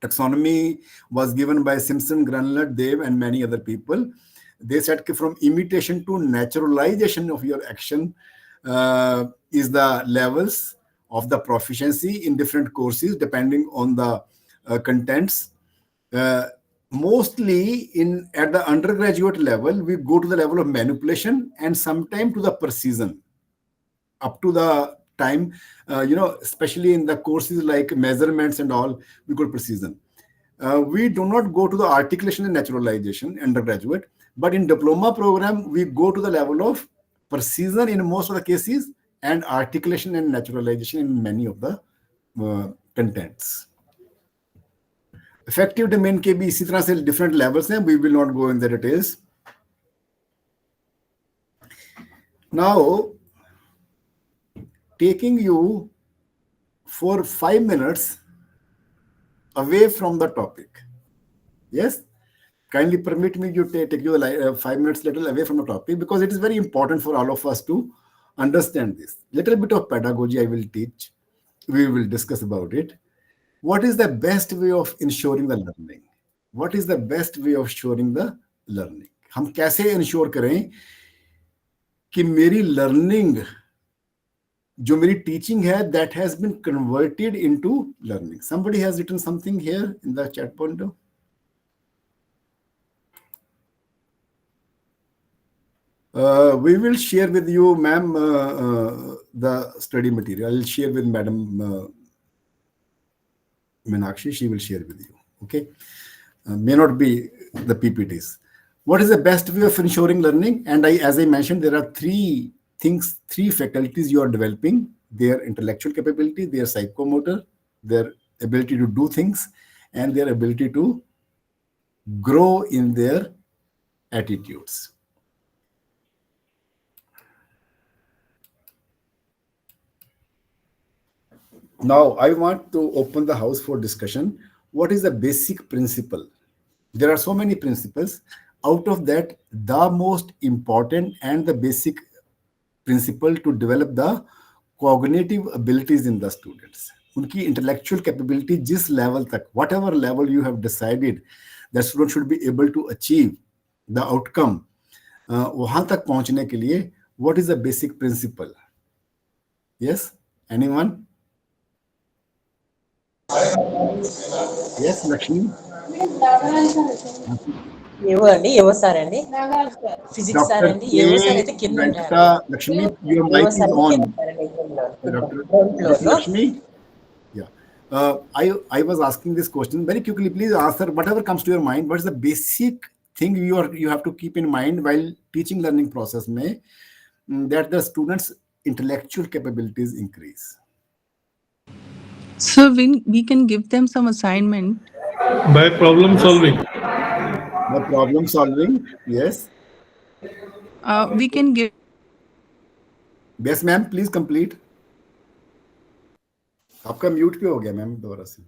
taxonomy was given by Simpson, Granlund, Dev, and many other people. They said that from imitation to naturalization of your action is the levels of the proficiency in different courses depending on the contents. Mostly at the undergraduate level, we go to the level of manipulation and sometimes to the precision. Up to the time, especially in the courses like measurements and all, we go to precision. We do not go to the articulation and naturalization undergraduate, but in diploma program, we go to the level of precision in most of the cases and articulation and naturalization in many of the contents. Effective domain के भी इसी तरह से different levels हैं. We will not go in the details. Now, taking you for 5 minutes away from the topic. Yes? Kindly permit me to take you 5 minutes little away from the topic because it is very important for all of us to understand this. Little bit of pedagogy I will teach. We will discuss about it. What is the best way of ensuring the learning? What is the best way of ensuring the learning? हम कैसे ensure करें कि मेरी learning, जो मेरी teaching है, that has been converted into learning. Somebody has written something here in the chat window. We will share with you, ma'am, the study material. I'll share with Madam Meenakshi. She will share with you. Okay, may not be the PPTs. What is the best way of ensuring learning? And as I mentioned, there are three faculties you are developing: their intellectual capability, their psychomotor, their ability to do things, and their ability to grow in their attitudes. Now, I want to open the house for discussion. What is the basic principle? There are so many principles. Out of that, the most important and the basic principle to develop the cognitive abilities in the students. Unki intellectual capability, jis level tak, whatever level you have decided, the student should be able to achieve the outcome. वहां तक पहुंचने के लिए what is the basic principle? Yes? Anyone? Yes, Lakshmi? ఏవో అండి ఏవో sir అండి physics sir Dr. అండి ఏవో సార్ K. అయితే కింద ఉంటారు Venkata Lakshmi, your ఏవో mic is సార్ అయితే కింద on. ఉంటారండి Dr. Ground floor Dr. లో Lakshmi? Yeah. I was asking this question very quickly. Please answer whatever comes to your mind. What is the basic thing you have to keep in mind while teaching learning process may that the students' intellectual capabilities increase? So we can give them some assignment. By problem solving. The problem solving, yes. We can give. Yes, ma'am. Please complete. आपका mute क्यों हो गया ma'am दोबारा से?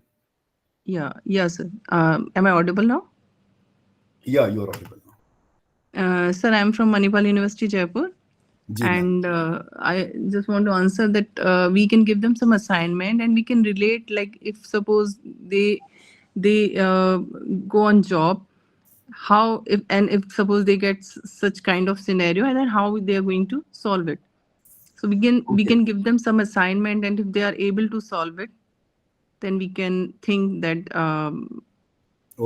Yeah, sir. Am I audible now? Yeah, you are audible now. Sir, I'm from Manipal University, Jaipur. जी ma'am. And I just want to answer that we can give them some assignment and we can relate, like if suppose they go on job, how if suppose they get such kind of scenario, and then how they are going to solve it. So we Okay. can give them some assignment, and if they are able to solve it, then we can think that our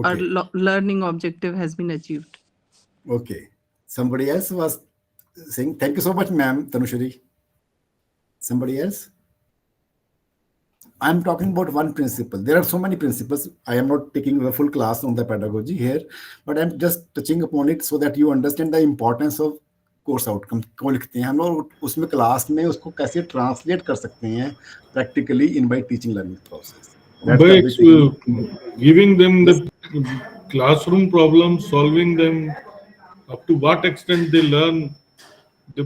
Okay. learning objective has been achieved. Okay. Somebody else was saying, thank you so much, ma'am, Tanushri. Somebody else? I'm talking about one principle. There are so many principles. I am not taking the full class on the pedagogy here, but I'm just touching upon it so that you understand the importance of course outcome को लिखते हैं हम लोग उसमें class में उसको कैसे translate कर सकते हैं practically in by teaching learning process. By giving them the classroom problems, solving them, up to what extent they learn,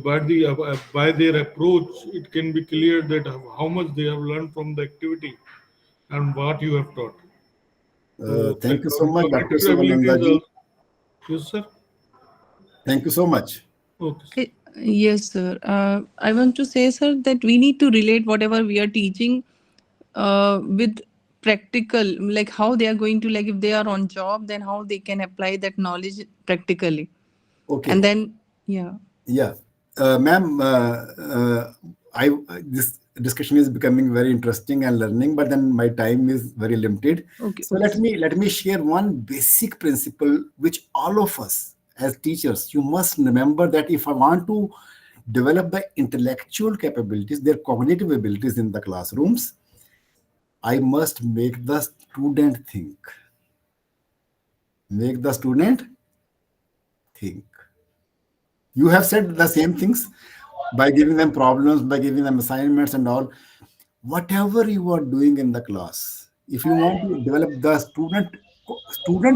by their approach, it can be clear that how much they have learned from the activity and what you have taught. Thank you so much, Dr. Cognitive Sivananda abilities ji. also. Yes, sir. Thank you so much. Okay. Yes, sir. I want to say, sir, that we need to relate whatever we are teaching with practical, like how they are going to, like if they are on job, then how they can apply that knowledge practically. Okay. And then, yeah. Yeah, ma'am, this discussion is becoming very interesting and learning, but then my time is very limited. Okay. So let me share one basic principle which all of us as teachers you must remember that if I want to develop the intellectual capabilities, their cognitive abilities in the classrooms, I must make the student think. Make the student think. You have said the same things by giving them problems, by giving them assignments and all. Whatever you are doing in the class, if you want to develop the student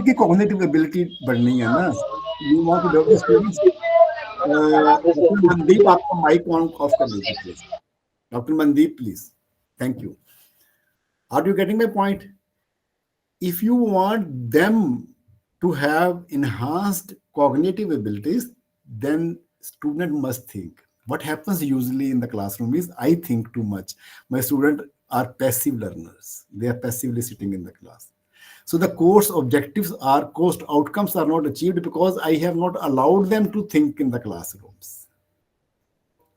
की cognitive ability बढ़नी है ना, you want to develop the students. Dr. Mandeep, आपका mic on off कर दीजिए please. Dr. Mandeep, please. Thank you. Are you getting my point? If you want them to have enhanced cognitive abilities, then student must think. What happens usually in the classroom is I think too much. My students are passive learners. They are passively sitting in the class. So the course outcomes are not achieved because I have not allowed them to think in the classrooms.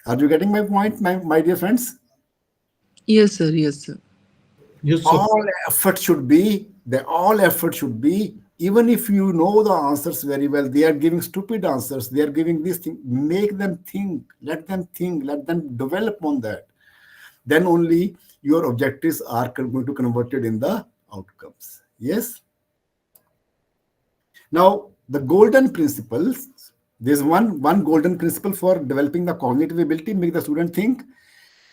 Are you getting my point, my dear friends? Yes, sir. Yes, sir. Yes, sir. All effort should be, even if you know the answers very well, they are giving stupid answers, they are giving this thing, make them think, let them develop on that. Then only your objectives are going to converted in the outcomes. Yes. Now, the golden principles, there's one golden principle for developing the cognitive ability, make the student think.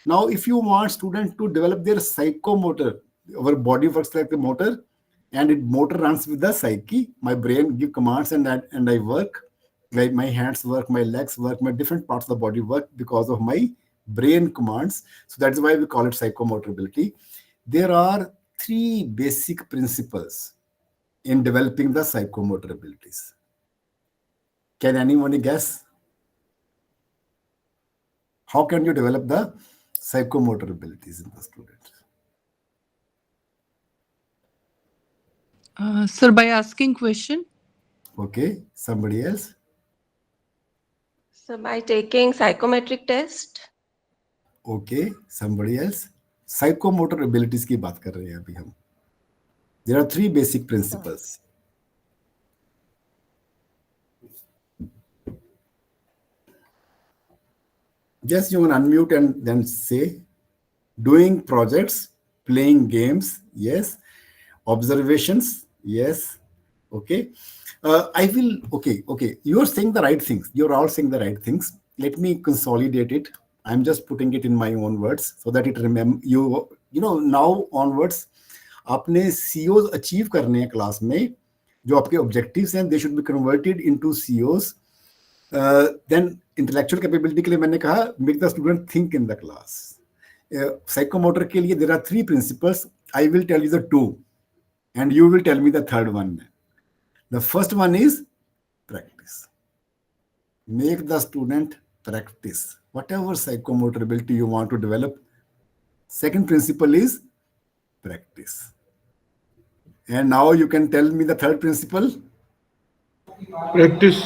Now, if you want students to develop their psychomotor, our body works like the motor, and motor runs with the psyche. My brain give commands and I work. Like my hands work, my legs work, my different parts of the body work because of my brain commands. So that's why we call it psychomotor ability. There are three basic principles in developing the psychomotor abilities. Can anyone guess? How can you develop the psychomotor abilities in the student? Sir, by asking question. Okay, somebody else? So by taking psychometric test. Okay, somebody else. Psychomotor abilities की बात कर रहे हैं अभी हम. There are three basic principles. Just you can unmute and then say, doing projects, playing games, yes. Observations, yes. Okay. I will, okay. You are saying the right things. You're all saying the right things. Let me consolidate it. I'm just putting it in my own words so that it now onwards, आपने COs achieve करने हैं class में, जो आपके objectives हैं, they should be converted into COs. Then intellectual capability के लिए मैंने कहा, make the student think in the class. Psychomotor के लिए there are three principles. I will tell you the two, and you will tell me the third one. The first one is practice. Make the student practice whatever psychomotor ability you want to develop. Second principle is practice. And now you can tell me the third principle. Practice.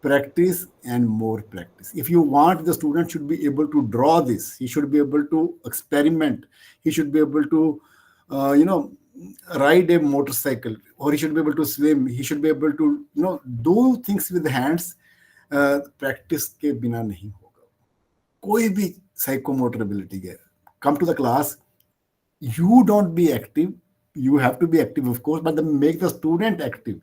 Practice and more practice. If you want, the student should be able to draw this. He should be able to experiment. He should be able to, ride a motorcycle, or he should be able to swim. He should be able to, do things with the hands. Practice के बिना नहीं होगा. कोई भी psychomotor ability है. Come to the class. You don't be active. You have to be active, of course, but then make the student active.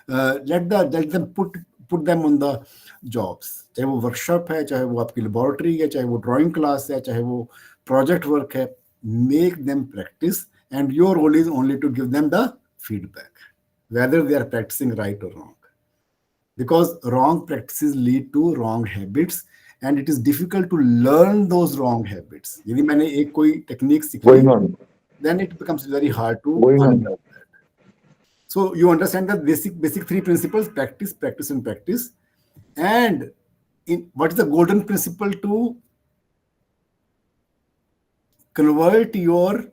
Let them put them on the jobs. चाहे वो workshop है, चाहे वो आपकी laboratory है, चाहे वो drawing class है, चाहे वो project work है. Make them practice, and your role is only to give them the feedback, whether they are practicing right or wrong. Because wrong practices lead to wrong habits, and it is difficult to learn those wrong habits. यदि मैंने एक कोई technique सीखी, then it becomes very hard to unlearn that. So you understand the basic three principles: practice, practice, and practice. And what is the golden principle to convert your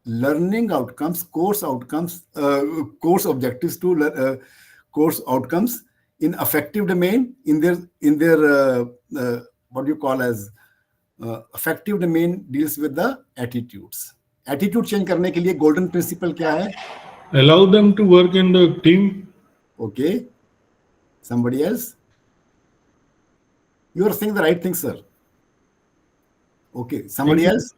learning outcomes, course objectives to course outcomes in affective domain, in their what you call as affective domain deals with the attitudes. Attitude change करने के लिए golden principle क्या है? Allow them to work in the team. Okay. Somebody else? You are saying the right thing, sir. Okay. Somebody else?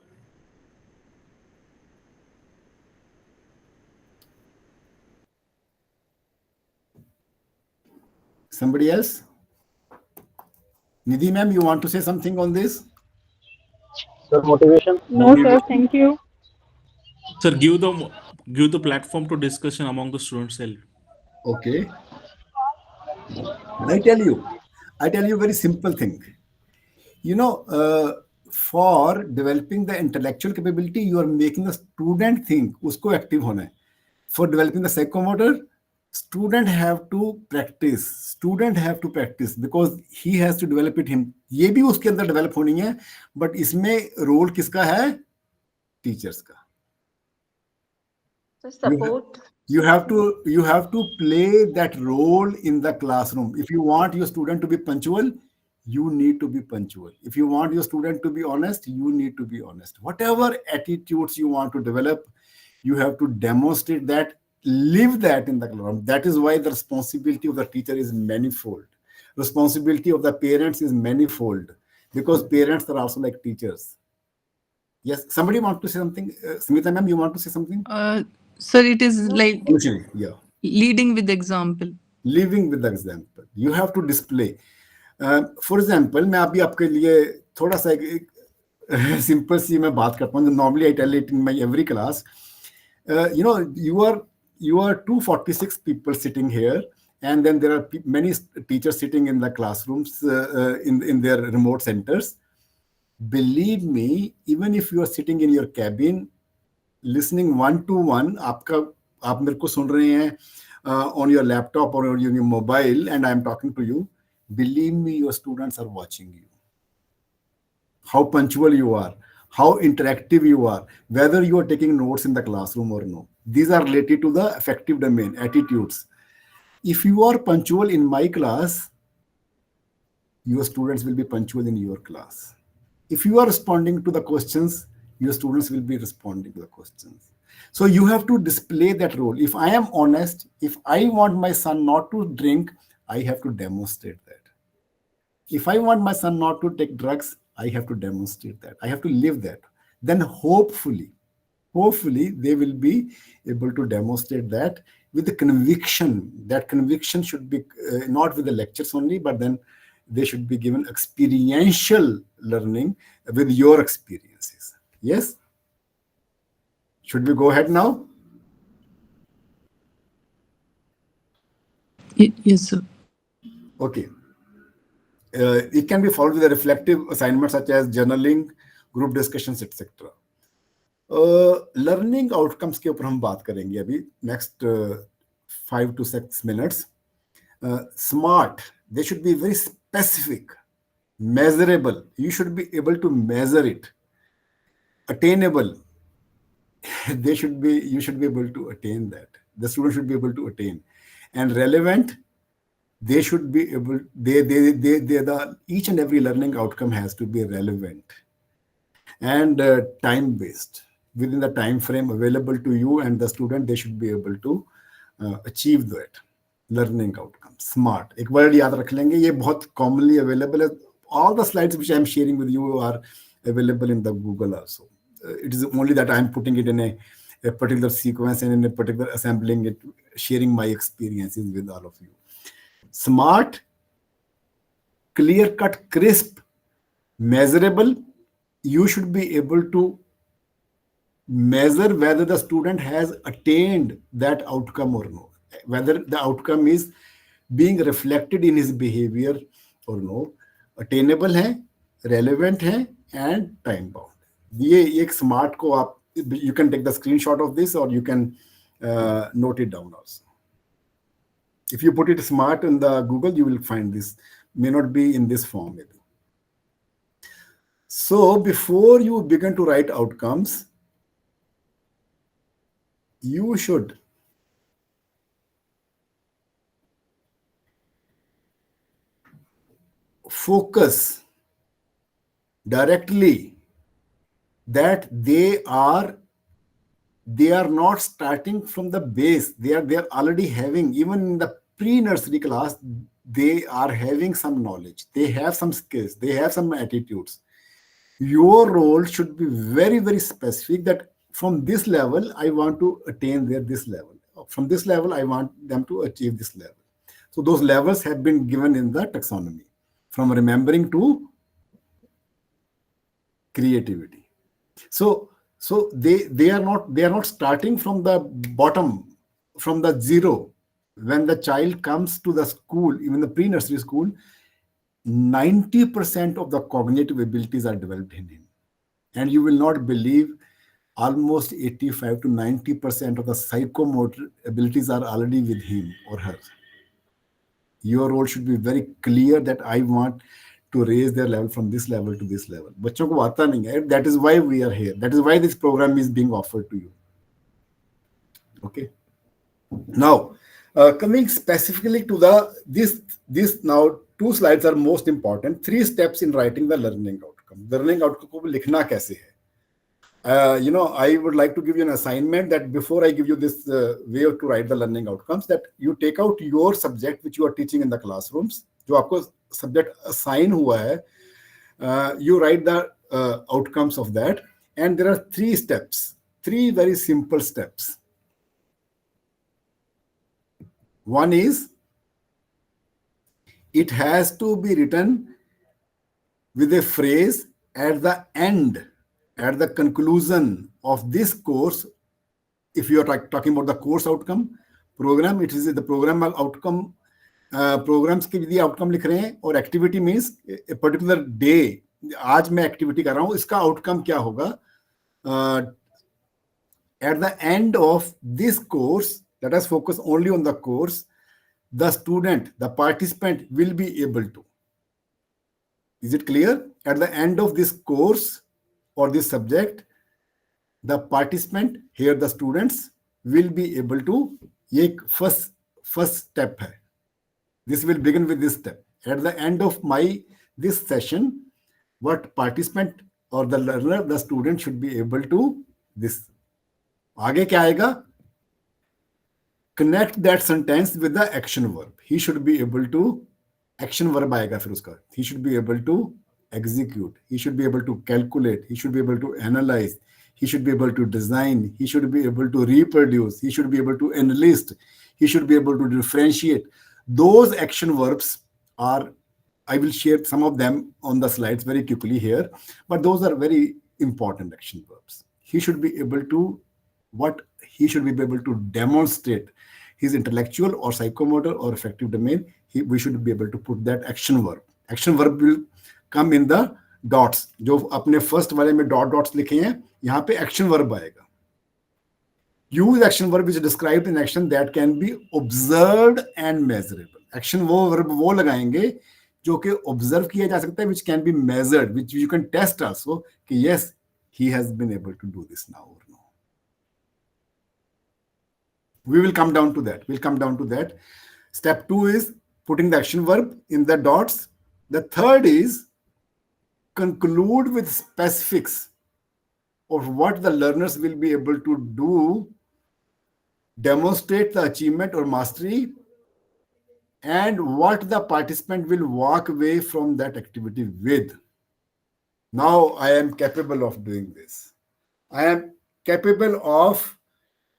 Somebody else? Nidhi ma'am, you want to say something on this? Sir, motivation? No, sir, thank you. Sir, give the platform to discussion among the students self. Okay. I tell you a very simple thing. For developing the intellectual capability, you are making the student think, usko active hona hai. For developing the psychomotor, student have to practice because he has to develop it him. ये भी उसके अंदर develop होनी है, but इसमें role किसका है? Teachers का. So support. You have to play that role in the classroom. If you want your student to be punctual, you need to be punctual. If you want your student to be honest, you need to be honest. Whatever attitudes you want to develop, you have to demonstrate that, live that in the classroom. That is why the responsibility of the teacher is manifold. Responsibility of the parents is manifold, because parents are also like teachers. Yes, somebody want to say something? Smita ma'am, you want to say something? Sir, it is like Yeah. leading with example. Living with the example. You have to display. For example, मैं अभी आपके लिए थोड़ा सा simple सी मैं बात करता हूँ. Normally I tell it in my every class. You are 246 people sitting here, and then there are many teachers sitting in the classrooms in their remote centers. Believe me, even if you are sitting in your cabin, listening one-to-one, आप मेरे को सुन रहे हैं on your laptop or on your mobile, and I am talking to you. Believe me, your students are watching you. How punctual you are, how interactive you are, whether you are taking notes in the classroom or no. These are related to the affective domain, attitudes. If you are punctual in my class, your students will be punctual in your class. If you are responding to the questions, your students will be responding to the questions. So you have to display that role. If I am honest, if I want my son not to drink, I have to demonstrate that. If I want my son not to take drugs, I have to demonstrate that. I have to live that. Then hopefully they will be able to demonstrate that with the conviction. That conviction should be not with the lectures only, but then they should be given experiential learning with your experiences. Yes? Should we go ahead now? Yes, sir. Okay. It can be followed with a reflective assignment such as journaling, group discussions, etc. Learning outcomes के ऊपर हम बात करेंगे अभी next 5 to 6 minutes. Smart, they should be very specific, measurable. You should be able to measure it. Attainable, you should be able to attain that. The student should be able to attain. And relevant, they should be able, each and every learning outcome has to be relevant and time based. Within the time frame available to you and the student, they should be able to achieve that learning outcome. Smart, एक word याद रख लेंगे, ये बहुत commonly available है. All the slides which I am sharing with you are available in the Google also. It is only that I am putting it in a particular sequence and in a particular assembling it, sharing my experiences with all of you. Smart, clear cut, crisp, measurable. You should be able to measure whether the student has attained that outcome or no, whether the outcome is being reflected in his behavior or no. Attainable है, relevant है, and time bound. ये एक smart को आप, you can take the screenshot of this or you can note it down also. If you put it smart in the Google, you will find this. May not be in this form maybe. So before you begin to write outcomes, you should focus directly that they are not starting from the base. They are already having, even in the pre-nursery class, they are having some knowledge, they have some skills, they have some attitudes. Your role should be very, very specific, that from this level, I want to attain this level. From this level, I want them to achieve this level. So those levels have been given in the taxonomy, from remembering to creativity. So they are not starting from the bottom, from the zero. When the child comes to the school, even the pre-nursery school, 90% of the cognitive abilities are developed in him. And you will not believe, almost 85 to 90% of the psychomotor abilities are already with him or her. Your role should be very clear that I want to raise their level from this level to this level. बच्चों को आता नहीं है. That is why we are here. That is why this program is being offered to you. Okay. Now, coming specifically to this now, 2 slides are most important. 3 steps in writing the learning outcome. Learning outcome को लिखना कैसे है? I would like to give you an assignment that before I give you this way to write the learning outcomes, that you take out your subject which you are teaching in the classrooms, जो आपको subject assign हुआ है, you write the outcomes of that, and there are 3 steps, 3 very simple steps. One is, it has to be written with a phrase at the end, at the conclusion of this course. If you are talking about the course outcome program, it is the program outcome. Programs के लिए outcome लिख रहे हैं, और activity means a particular day. आज मैं activity कर रहा हूँ, इसका outcome क्या होगा? At the end of this course, let us focus only on the course, the student, the participant will be able to. Is it clear? At the end of this course or this subject, the participant, here the students, will be able to, ये first step hai. This will begin with this step. At the end of this session, what participant or the learner, the student should be able to this. आगे क्या आएगा? Connect that sentence with the action verb. He should be able to action verb आएगा फिर उसका. He should be able to execute. He should be able to calculate. He should be able to analyze. He should be able to design. He should be able to reproduce. He should be able to enlist. He should be able to differentiate. Those action verbs are, I will share some of them on the slides very quickly here, but those are very important action verbs. He should be able to, he should be able to demonstrate his intellectual or psychomotor or affective domain. We should be able to put that action verb. Action verb will come in the dots. जो अपने first वाले में dots लिखे हैं, यहाँ पे action verb आएगा. Use action verb which is described in action that can be observed and measurable. Action verb वो लगाएंगे जो कि observe किया जा सकता है, which can be measured, which you can test also कि yes, he has been able to do this now or no. We will come down to that. We'll come down to that. Step 2 is putting the action verb in the dots. The third is conclude with specifics of what the learners will be able to do, demonstrate the achievement or mastery, and what the participant will walk away from that activity with. Now I am capable of doing this. I am capable of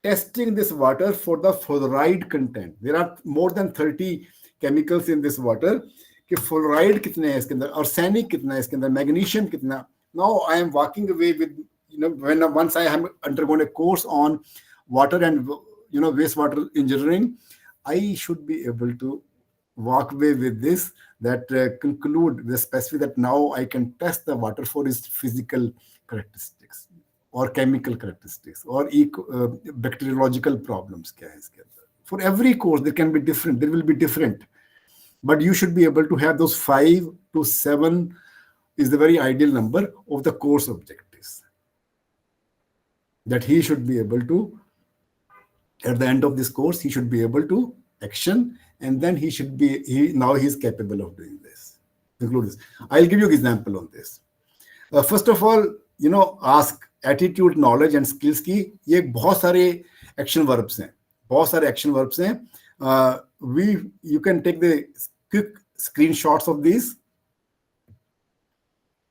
testing this water for the fluoride content. There are more than 30 chemicals in this water. कि fluoride कितने हैं इसके अंदर, arsenic कितना है इसके अंदर, magnesium कितना. Now I am walking away with, once I have undergone a course on water and wastewater engineering, I should be able to walk away with this, that conclude the specific that now I can test the water for its physical characteristics or chemical characteristics or bacteriological problems. For every course, there will be different. But you should be able to have those 5 to 7 is the very ideal number of the course objectives that he should be able to, at the end of this course, he should be able to action, and then he is capable of doing this. Include this. I'll give you an example on this. First of all, ask attitude, knowledge and skills की ये बहुत सारे action verbs हैं. You can take the quick screenshots of these.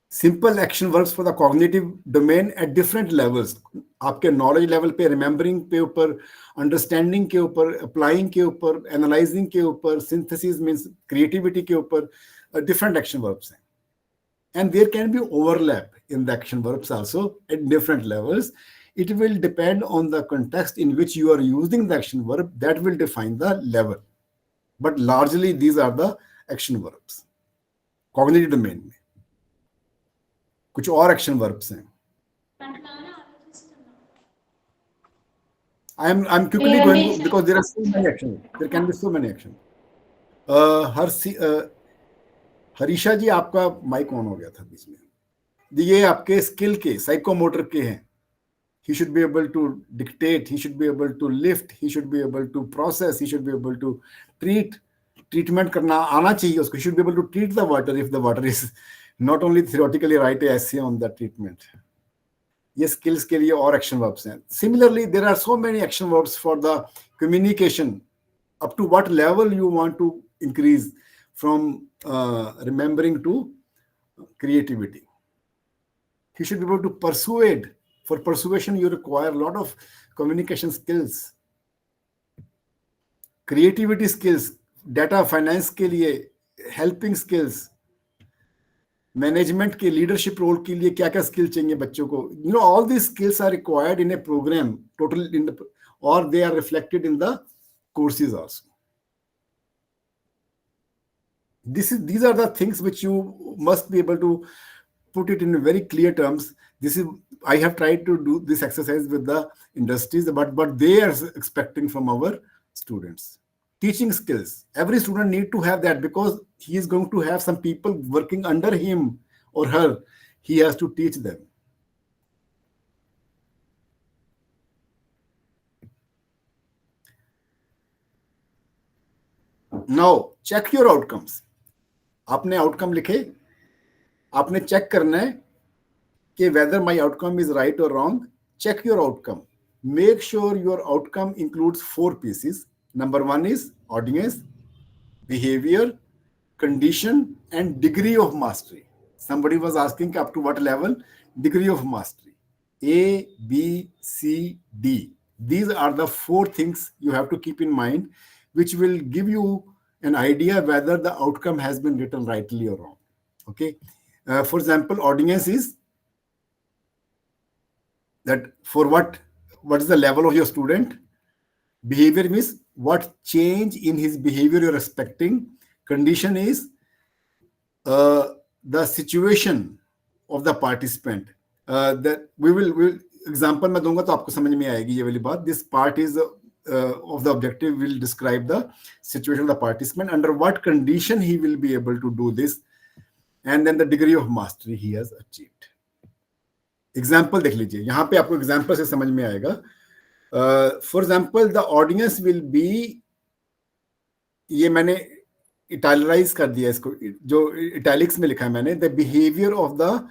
Simple action verbs for the cognitive domain at different levels. आपके knowledge level पे, remembering के ऊपर, understanding के ऊपर, applying के ऊपर, analyzing के ऊपर, synthesis means creativity के ऊपर, different action verbs हैं. And there can be overlap in the action verbs also at different levels. It will depend on the context in which you are using the action verb that will define the level. But largely these are the action verbs. Cognitive domain में कुछ और action verbs हैं. I'm quickly going because there are so many actions. There can be so many actions. Harisha जी आपका mic on हो गया था बीच में. ये आपके स्किल के साइकोमोटर के हैं. He should be able to dictate, he should be able to lift, he should be able to process, he should be able to treatment करना आना चाहिए उसको. He should be able to treat the water if the water is not only theoretically write a essay on the treatment. ये skills के लिए और action verbs हैं. Similarly, there are so many action verbs for the communication. Up to what level you want to increase from remembering to creativity. He should be able to persuade. For persuasion, you require a lot of communication skills, creativity skills, data finance के लिए, helping skills, management के leadership role के लिए क्या-क्या skills चाहिए बच्चों को. All these skills are required in a program, or they are reflected in the courses also. These are the things which you must be able to put it in very clear terms. I have tried to do this exercise with the industries, but they are expecting from our students. Teaching skills. Every student need to have that because he is going to have some people working under him or her. He has to teach them. Now check your outcomes. आपने outcome लिखे, आपने check करना है कि whether my outcome is right or wrong. Check your outcome. Make sure your outcome includes 4 pieces. Number 1 is audience, behavior, condition, and degree of mastery. Somebody was asking up to what level? Degree of mastery. A, B, C, D. These are the 4 things you have to keep in mind, which will give you an idea whether the outcome has been written rightly or wrong. Okay. For example, audience is that for what is the level of your student. Behavior means what change in his behavior you're expecting. Condition is the situation of the participant. That we will example मैं दूंगा तो आपको समझ में आएगी ये वाली बात. This part is of the objective will describe the situation of the participant, under what condition he will be able to do this, and then the degree of mastery he has achieved. Example देख लीजिए, यहाँ पे आपको example से समझ में आएगा. For example the audience will be, ये मैंने इटैलिकाइज कर दिया इसको, जो इटैलिक्स में लिखा है मैंने. The behaviour of the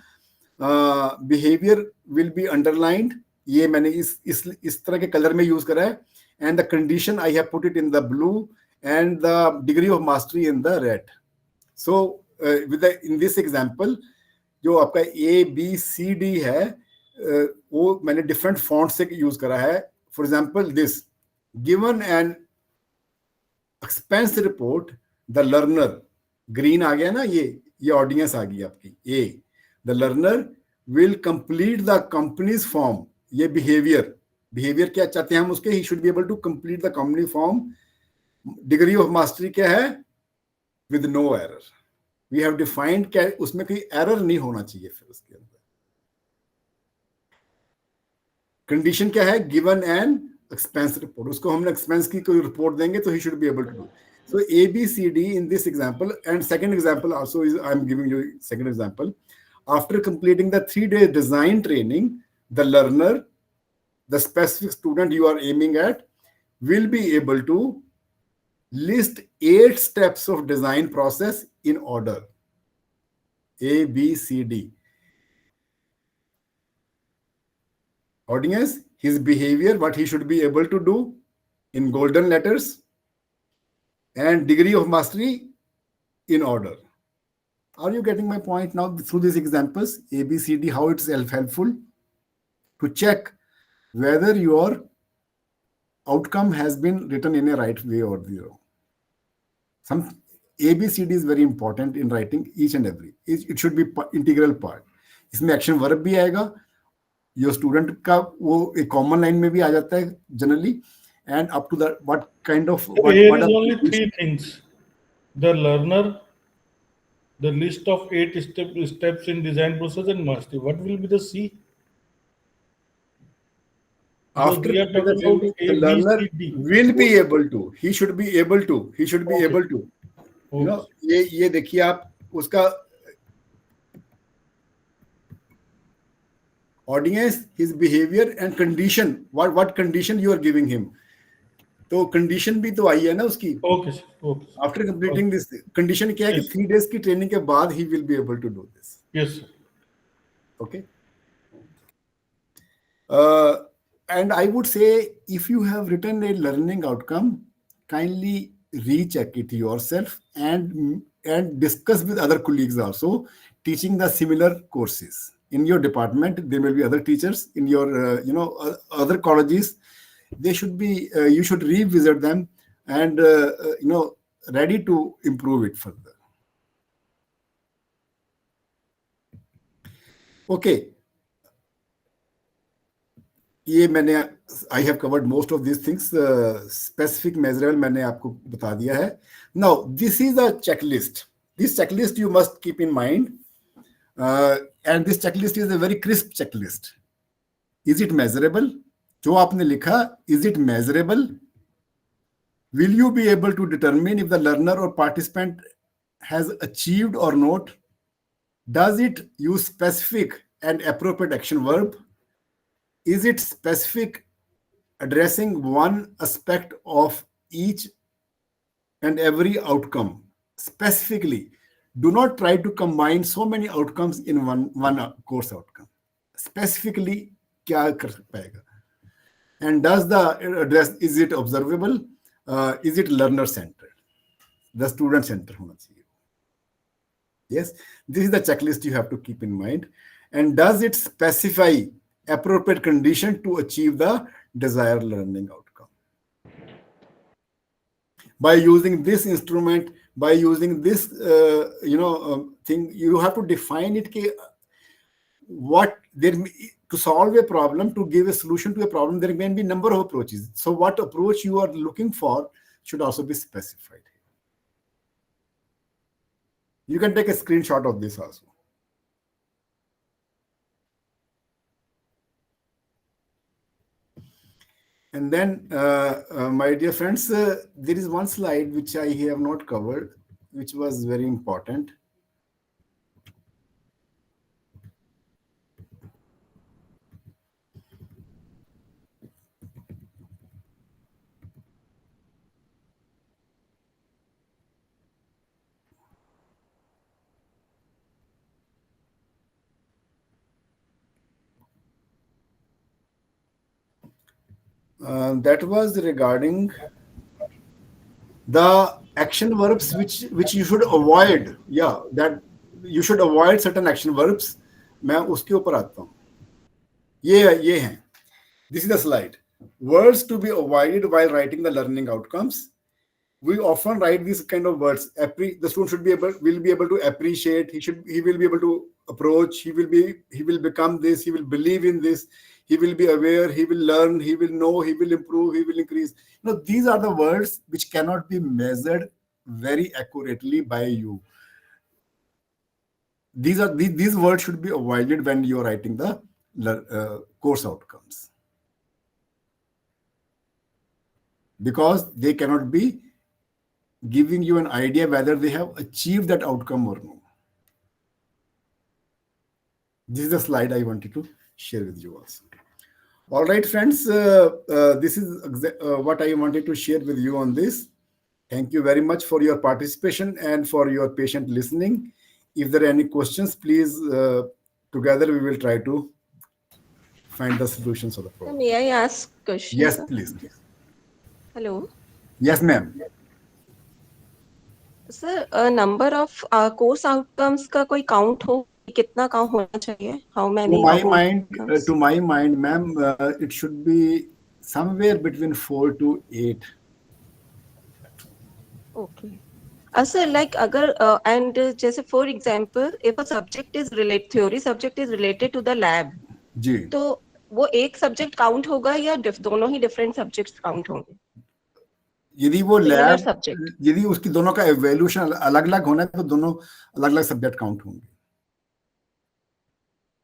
behaviour will be underlined, ये मैंने इस तरह के कलर में यूज करा है. And the condition I have put it in the blue and the degree of mastery in the red. So with in this example जो आपका ABCD है वो मैंने डिफरेंट फॉन्ट से यूज करा है. For example this, given an expense report the learner, green आ गया ना, ये ऑडियंस आ गई आपकी. A, the learner will complete the company's form, ये बिहेवियर क्या चाहते हैं हम उसके, he should be able to complete the company form. Degree of mastery क्या है? With no error. We have defined क्या उसमें कोई एरर नहीं होना चाहिए. फिर उसके अंदर कंडीशन क्या है? गिवन एन एक्सपेंस रिपोर्ट, उसको हमने एक्सपेंस की कोई रिपोर्ट देंगे तो ही should be able to do. So ABCD in this example. And second example also is, I'm giving you second example. After completing the 3-day design training, the learner, the specific student you are aiming at, will be able to list 8 steps of design process in order. A, B, C, D. Audience, his behavior, what he should be able to do in golden letters, and degree of mastery in order. Are you getting my point now through these examples? A, B, C, D, how it's helpful to check whether your outcome has been written in a right way or the wrong. Some ABCD is very important in writing each and every. It should be integral part. इसमें action verb भी आएगा, your student का वो एक common line में भी आ जाता है generally, and up to the what kind of what Here what is are only 3 things: the learner, the list of 8 steps in design process, and mastery. What will be the C? Because after we are talking about A, the B, learner C, D. will be able to, he should be able to, Okay. able to, you know. ये देखिए आप उसका audience, his behavior and condition, what condition you are giving him. तो condition भी तो आई है ना उसकी. Okay, sir. Okay, sir. After completing this, condition क्या है कि 3 days की training के बाद he will be able to do this. Yes, sir. Okay. And I would say, if you have written a learning outcome, kindly recheck it yourself and discuss with other colleagues also teaching the similar courses in your department. There will be other teachers in your other colleges. They should be you should revisit them and ready to improve it further. Okay. ये मैंने I have covered most of these things. Specific measurable मैंने आपको बता दिया है. Now this is a checklist. This checklist you must keep in mind, and this checklist is a very crisp checklist. Is it measurable? जो आपने लिखा, is it measurable? Will you be able to determine if the learner or participant has achieved or not? Does it use specific and appropriate action verb? Is it specific, addressing one aspect of each and every outcome specifically. Do not try to combine so many outcomes in one course outcome. Specifically क्या कर पाएगा? And does the address, is it observable? Is it learner centered? The student center होना चाहिए. Yes, this is the checklist you have to keep in mind. And does it specify appropriate condition to achieve the desired learning outcome? By using this instrument, by using this thing, you have to define it. What there, to solve a problem, to give a solution to a problem, there may be a number of approaches. So what approach you are looking for should also be specified. You can take a screenshot of this also. And then, my dear friends, there is one slide which I have not covered, which was very important. That was regarding the action verbs which you should avoid. Yeah, that you should avoid certain action verbs. मैं उसके ऊपर आता हूँ. ये हैं. This is the slide. Words to be avoided while writing the learning outcomes. We often write these kind of words. The student will be able to appreciate. He will be able to approach. He will become this. He will believe in this. He will be aware. He will learn. He will know. He will improve. He will increase. These are the words which cannot be measured very accurately by you. These words should be avoided when you are writing the course outcomes, because they cannot be giving you an idea whether they have achieved that outcome or no. This is the slide I wanted to share with you also. All right, friends, this is what I wanted to share with you on this. Thank you very much for your participation and for your patient listening. If there are any questions, please, together we will try to find the solutions of the problem. May I ask questions? Yes, sir? please. Hello. Yes, ma'am. Sir, a number of course outcomes का कोई count हो, कितना count होना चाहिए? How many outcomes? To my mind, ma'am, it should be somewhere between 4 to 8. Okay. Sir, like अगर and जैसे for example, if a subject is theory subject is related to the lab, जी. तो वो एक subject count होगा या दोनों ही different subjects count होंगे? यदि वो Similar लैब, subject. यदि उसकी दोनों का एवोल्यूशन अलग अलग होना है तो दोनों अलग अलग सब्जेक्ट काउंट होंगे.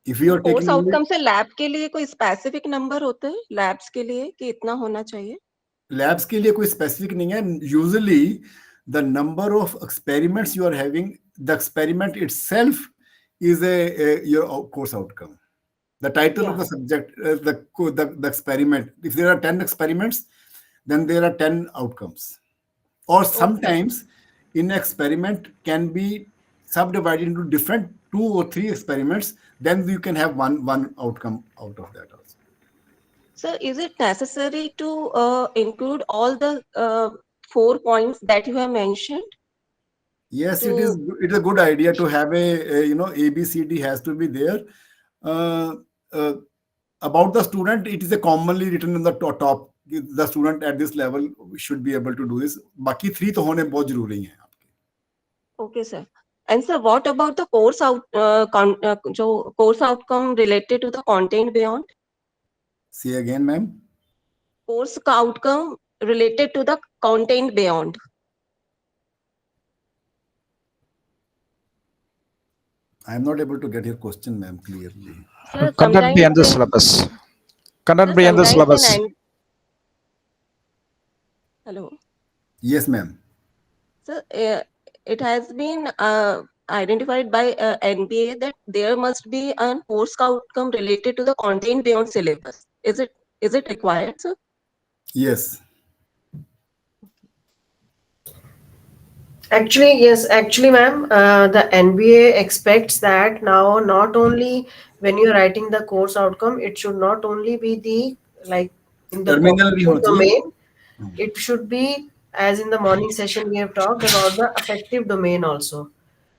If you are course taking outcome से लैब के लिए कोई स्पेसिफिक नंबर होते हैं लैब्स के लिए कि इतना होना चाहिए? लैब्स के लिए कोई स्पेसिफिक नहीं है. Usually the number of experiments you are having, the experiment itself is your course outcome. The title of the subject, the experiment. If there are 10 experiments, then there are 10 outcomes. Or sometimes in experiment can be subdivided into different 2 or 3 experiments. Then you can have one outcome out of that also. So is it necessary to include all the 4 points that you have mentioned? Yes, it is. It's a good idea to have A, B, C, D has to be there. About the student, it is a commonly written in the top. The student at this level should be able to do this. बाकी 3 तो होने बहुत जरूरी हैं आपके. Okay, sir. And sir, what about the course outcome related to the content beyond? Say again, ma'am. Course outcome related to the content beyond. I am not able to get your question, ma'am, clearly. Sir, Content beyond the syllabus. Content beyond the syllabus. Hello. Yes, ma'am. Sir, it has been identified by NBA that there must be a course outcome related to the content beyond syllabus. Is it required, sir? Yes. Actually, yes, actually, ma'am, the NBA expects that now not only when you're writing the course outcome, it should not only be the like in the terminal भी होना cognitive चाहिए. domain, it should be as in the morning session we have talked about the affective domain also.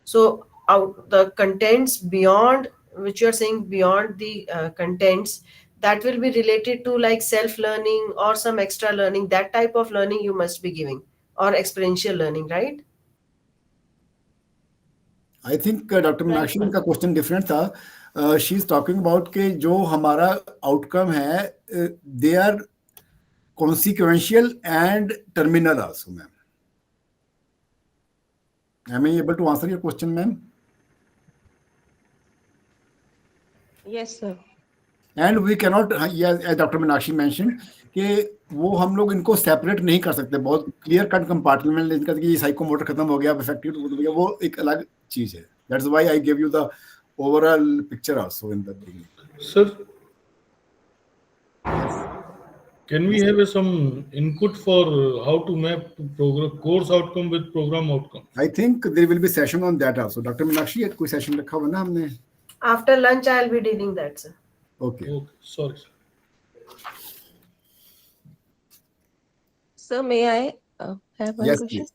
So out the contents beyond which you are saying beyond the contents that will be related to like self learning or some extra learning, that type of learning you must be giving or experiential learning, right? I think doctor Right, Meenakshi ma'am. का question different था. She is talking about के जो हमारा outcome है they are consequential and terminal also, ma'am. Am I able to answer your question, ma'am? Yes, sir. And we cannot, yes, as Dr. Meenakshi mentioned, कि वो हम लोग इनको सेपरेट नहीं कर सकते. बहुत क्लियर कट कंपार्टमेंट इनका कि साइकोमोटर खत्म हो गया, अफेक्टिव हो गया, वो एक अलग चीज है. That's why I give you the overall picture also in the beginning. Sir, Yes. can we have some input for how to map program course outcome with program outcome? I think there will be session on that also. Dr. Meenakshi, कोई session रखा हुआ ना हमने? After lunch, I'll be dealing that, sir. Okay. Okay, sorry, sir. Sir, may I have one Yes, question? please.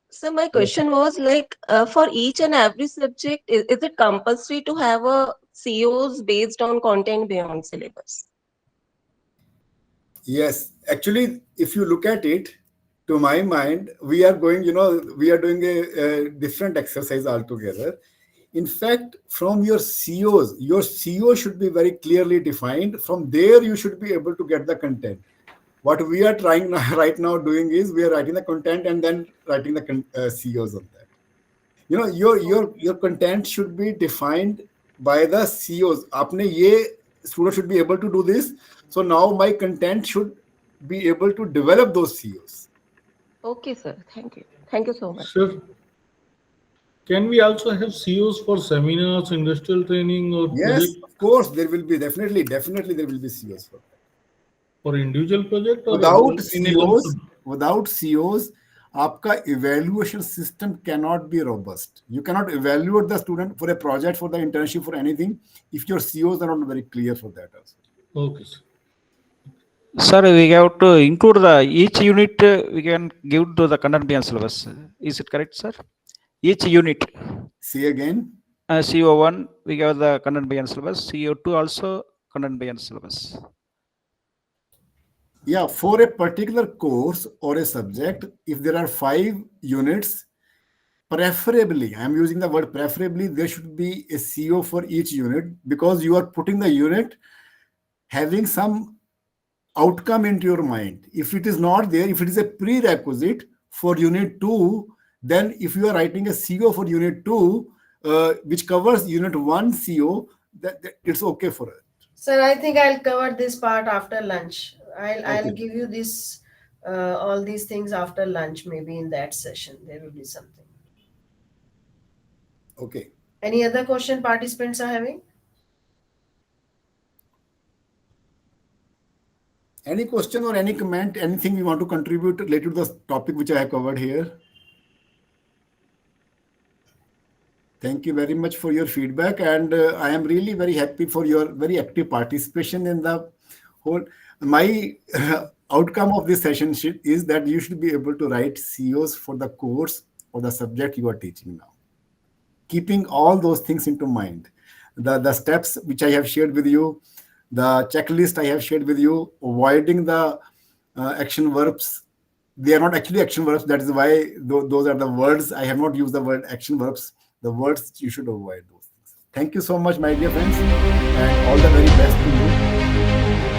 So my question was like, for each and every subject, is it compulsory to have a COs based on content beyond syllabus? Yes, actually, if you look at it, to my mind, we are going, we are doing a different exercise altogether. In fact, from your CO should be very clearly defined. From there, you should be able to get the content. What we are trying right now doing is we are writing the content and then writing the COs on that. Your content should be defined by the COs. आपने ये student should be able to do this. So now my content should be able to develop those COs. Okay, sir. Thank you. Thank you so much. Sir, can we also have COs for seminars, industrial training, or Yes, project of course, there will be definitely there will be COs for that. for individual project or Without in a lump COs, sum? आपका evaluation system cannot be robust. You cannot evaluate the student for a project, for the internship, for anything, if your COs are not very clear for that also. Okay, sir. Sir, we have to include each unit. We can give to the content beyond syllabus. Is it correct, sir? Each unit. Say again. CO1 we have the content beyond syllabus. CO2 also content beyond syllabus. Yeah, for a particular course or a subject, if there are 5 units, preferably, I'm using the word preferably, there should be a CO for each unit, because you are putting the unit having some outcome into your mind. If it is not there, if it is a prerequisite for unit 2, then if you are writing a CO for unit 2, which covers unit 1 CO, that it's okay for it. Sir, I think I'll cover this part after lunch. I'll Okay. give you this all these things after lunch. Maybe in that session there will be something. Okay. Any other question participants are having? Any question or any comment, anything you want to contribute related to the topic which I have covered here? Thank you very much for your feedback, and I am really very happy for your very active participation in the whole. My outcome of this session is that you should be able to write COs for the course or the subject you are teaching now, keeping all those things into mind. The steps which I have shared with you, the checklist I have shared with you, avoiding the action verbs. They are not actually action verbs. That is why those are the words. I have not used the word action verbs. The words you should avoid those things. Thank you so much, my dear friends, and all the very best to you.